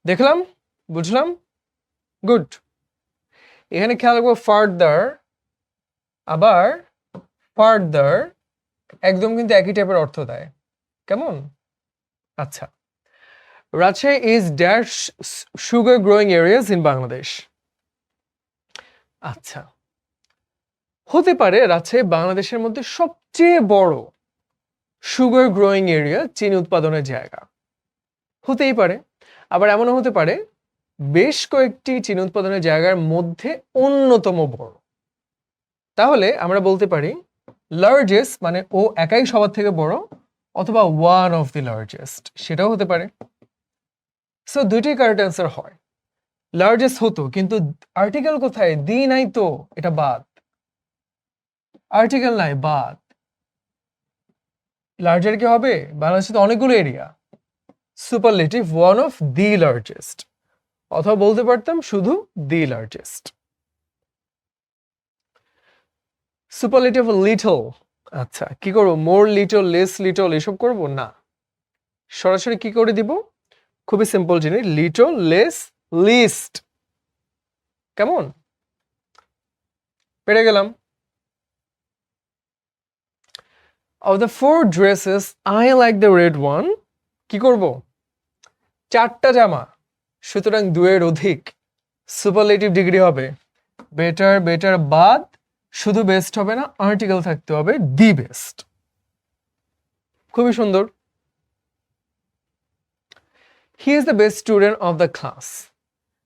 দেখলাম, বুঝলাম, গুড। এখানে খেয়াল রাখবো ফার্দার, আবার ফার্দার একদম কিন্তু একই টাইপের অর্থ দেয়। কেমন? আচ্ছা, Rajshahi is dash sugar growing areas in Bangladesh. আচ্ছা, হতে পারে রাজশাহী বাংলাদেশের মধ্যে সবচেয়ে বড় সুগার গ্রোয়িং এরিয়া, চিনি উৎপাদনের জায়গা। হতেই পারে, আবার এমনও হতে পারে বেশ কয়েকটি চিনি উৎপাদনের জায়গার মধ্যে অন্যতম বড়। তাহলে আমরা বলতে পারি লার্জেস্ট মানে ও একাই সবার থেকে বড়, অথবা ওয়ান অফ দি লার্জেস্ট, সেটাও হতে পারে। সো দুইটাই কারেক্ট অ্যান্সার হয়। লার্জেস্ট হতো, কিন্তু আর্টিকেল কোথায়? দি নাই তো, এটা বাদ। আর্টিকেল নাই, বাদ। লার্জার কি হবে? বাংলাদেশে তো অনেকগুলো area. Superlative one of the largest, অথবা বলতে পারতাম শুধু দি লার্জেস্ট। সুপারলেটিভ লিটল, আচ্ছা কি করবো? মোর লিটল, লেস লিটল এসব করব না, সরাসরি কি করে দিব? খুবই সিম্পল জিনিস, লিটল, লেস, লিস্ট। কেমন? পেরে গেলাম। Of the 4 dresses I like the red one, কি করব? 4টা জামা, সুতরাং 2 এর অধিক, সুপারলেটিভ ডিগ্রি হবে বেটার, বেটার বাদ, শুধু বেস্ট হবে না, আর্টিকেল থাকতে হবে দি বেস্ট। খুবই সুন্দর। He is the best student of the class.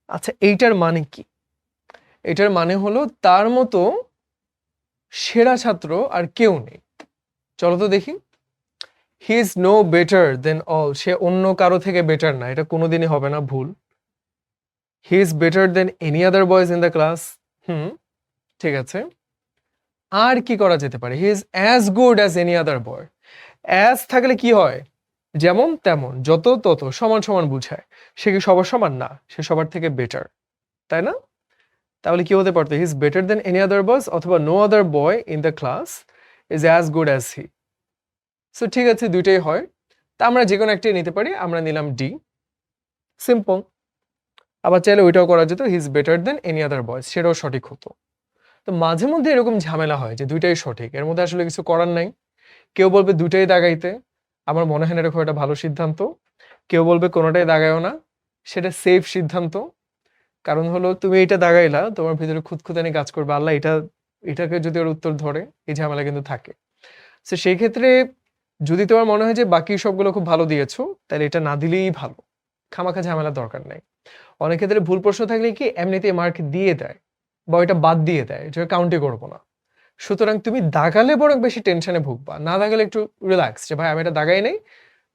আচ্ছা, এইটার মানে কি? এটার মানে হলো তার মতো সেরা ছাত্র আর কেউ নেই। চলো তো দেখি। He is no better than all, সে অন্য কারো থেকে বেটার না, এটা কোনোদিনই হবে না, ভুল। হি is better than any other boys in the class, ঠিক আছে। আর কি করা যেতে পারে? He is as good as any other boy. As থাকলে কি হয়? যেমন তেমন, যত তত, সমান সমান বুঝায়। সে কি সবার সমান? না, সে সবার থেকে বেটার, তাই না? তাহলে কি হতে পারতো? He is better than any other boys, অথবা no other boy in the class is as good as he. So ঠিক আছে, দুইটাই হয়। তা আমরা যে কোনো একটাই নিতে পারি, আমরা নিলাম ডি। সিম্পল। আবার চাইলে ওইটাও করা যেত, হি is better than any other boys, সেটাও সঠিক হতো। তো মাঝে মধ্যে এরকম ঝামেলা হয় যে দুইটাই সঠিক, এর মধ্যে আসলে কিছু করার নাই। কেউ বলবে দুইটাই দাগাইতে, আমার মনে হয় না এটা খুব একটা ভালো সিদ্ধান্ত। কেউ বলবে কোনোটাই দাগায়ও না, সেটা সেফ সিদ্ধান্ত। কারণ হলো তুমি এটা দাগাইলা, তোমার ভিতরে খুঁতখুঁতানি কাজ করবে, আল্লাহ এটাকে যদি ওর উত্তর ধরে, এই ঝামেলা কিন্তু থাকে। তো সেই ক্ষেত্রে যদি তোমার মনে হয় যে বাকি সবগুলো খুব ভালো দিয়েছো, তাহলে এটা না দিলেই ভালো, খামাখা ঝামেলা দরকার নাই। অনেক ক্ষেত্রে ভুল প্রশ্ন থাকলে কি এমনিতেই মার্ক দিয়ে দেয়, বা ওইটা বাদ দিয়ে দেয়, এটা কাউন্টে করবো না। সুতরাং তুমি দাগালে বরং বেশি টেনশনে ভুগবা, না দাগালে একটু রিল্যাক্স, যে ভাই আমি এটা দাগাই নেই,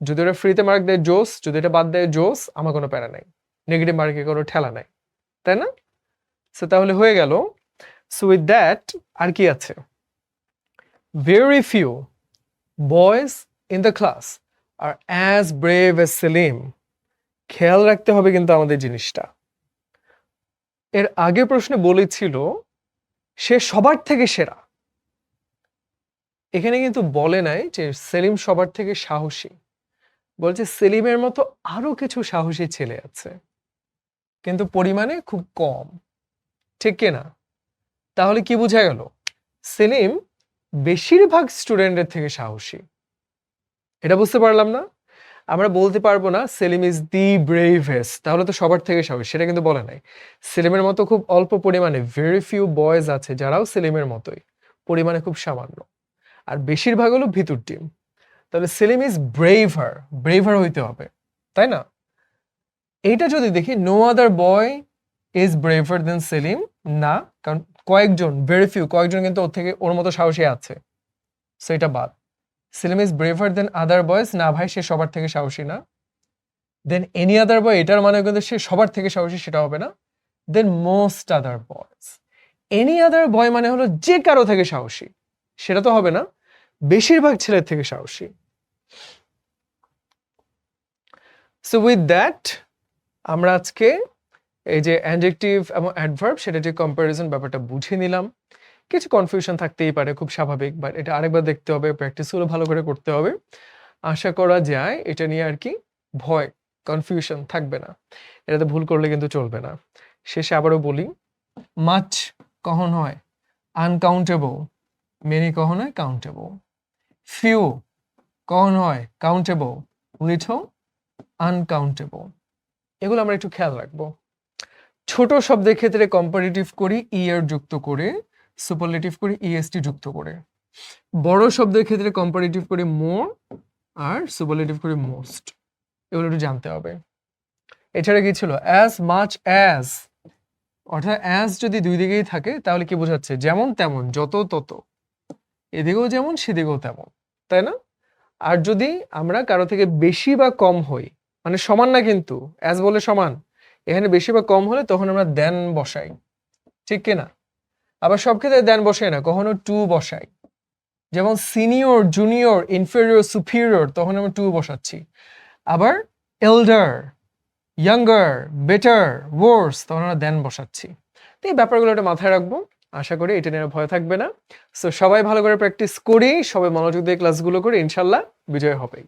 যদি ওরা ফ্রিতে মার্ক দেয় জোস, যদি এটা বাদ দেয় জোস, আমার কোনো প্যারা নাই, নেগেটিভ মার্কে কোনো ঠেলা নাই, তাই না? সো তাহলে হয়ে গেল। সো উইথ দ্যাট আর কি আছে? Very few boys in the class are as brave as Selim. খেয়াল রাখতে হবে কিন্তু আমাদের জিনিসটা। এর আগে প্রশ্নে বলেছিল সে সবার থেকে সেরা, এখানে কিন্তু বলে নাই যে সেলিম সবার থেকে সাহসী, বলছে সেলিমের মতো আরো কিছু সাহসী ছেলে আছে, কিন্তু পরিমাণে খুব কম, ঠিক কিনা? তাহলে কি বোঝা গেল? সেলিম বেশিরভাগ স্টুডেন্টের থেকে সাহসী, এটা বুঝতে পারলাম না? আমরা বলতে পারবো না সেলিম ইজ দি ব্রেভেস্ট, তাহলে তো সবার থেকে সাহসী, সেটা কিন্তু বলে নাই। সেলিমের মতো খুব অল্প পরিমাণে ভেরি ফিউ বয়েজ আছে যারাও সেলিমের মতোই, পরিমাণে খুব সামান্য, আর বেশিরভাগ হলো ভিতর টিম। তাহলে সেলিম ইজ ব্রেভার, ব্রেভার হইতে হবে, তাই না? এইটা যদি দেখি no other boy is braver than Selim, না, কারণ কয়েকজন, ভেরি ফিউ, কয়েকজন কিন্তু ওর থেকে ওর মতো সাহসী আছে, সেটা বাদ। Selim is braver than other boys, না ভাই, সে সবার থেকে সাহসী না। দেন এনি আদার বয়, এটার মানে কিন্তু সে সবার থেকে সাহসী, সেটা হবে না। Than most other boys, any other boy মানে হলো যে কারো থেকে সাহসী, সেটা তো হবে না, বেশিরভাগ ছেলের থেকে সাহসী। সো উইথ দ্যাট আমরা আজকে এই যে অ্যাডজেক্টিভ এবং অ্যাডভার্ব, সেটা যে কম্প্যারিজন ব্যাপারটা বুঝে নিলাম। কিছু কনফিউশন থাকতেই পারে, খুব স্বাভাবিক, বাট এটা আরেকবার দেখতে হবে, প্র্যাকটিসগুলো ভালো করে করতে হবে। আশা করা যায় এটা নিয়ে আর কি ভয়, কনফিউশন থাকবে না, এটাতে ভুল করলে কিন্তু চলবে না। শেষে আবারও বলি, মাচ কখন হয় আনকাউন্টেবল, মেনি কখন হয় কাউন্টেবল, ফিউ কখন হয় কাউন্টেবল, লিটল আনকাউন্টেবল। এগুলো আমরা একটু খেয়াল রাখবো। ছোট শব্দের ক্ষেত্রে কম্পারেটিভ করি ইআর যুক্ত করে, সুপারলেটিভ করি ইএসটি যুক্ত করে। বড় শব্দের ক্ষেত্রে কম্পারেটিভ করি মোর আর সুপারলেটিভ করি মোস্ট, এগুলো একটু জানতে হবে। এছাড়া কি ছিল? অ্যাজ মাচ অ্যাজ, অর্থাৎ অ্যাজ যদি দুই দিকেই থাকে তাহলে কি বোঝাচ্ছে? যেমন তেমন, যত তত, এদিকেও যেমন সেদিকেও তেমন, তাই না? আর যদি আমরা কারো থেকে বেশি বা কম হই, মানে সমান না কিন্তু, অ্যাজ বলে সমান, এখানে বেশি বা কম হলে তখন আমরা দেন বসাই, ঠিক কিনা? আবার সব ক্ষেত্রে দেন বসাই না, কখনো টু বসাই। যেমন সিনিয়র, জুনিয়র, ইনফেরিয়র, সুপিরিয়র, তখন আমরা টু বসাচ্ছি। আবার এল্ডার, ইয়াঙ্গার, বেটার, ওয়ার্স, তখন আমরা দেন বসাচ্ছি। তো এই ব্যাপারগুলো একটা মাথায় রাখবো, আশা করি এটা নিয়ে ভয় থাকবে না। সো সবাই ভালো করে প্র্যাকটিস করি, সবাই মনোযোগ দিয়ে ক্লাসগুলো করি, ইনশাল্লাহ বিজয় হবেই।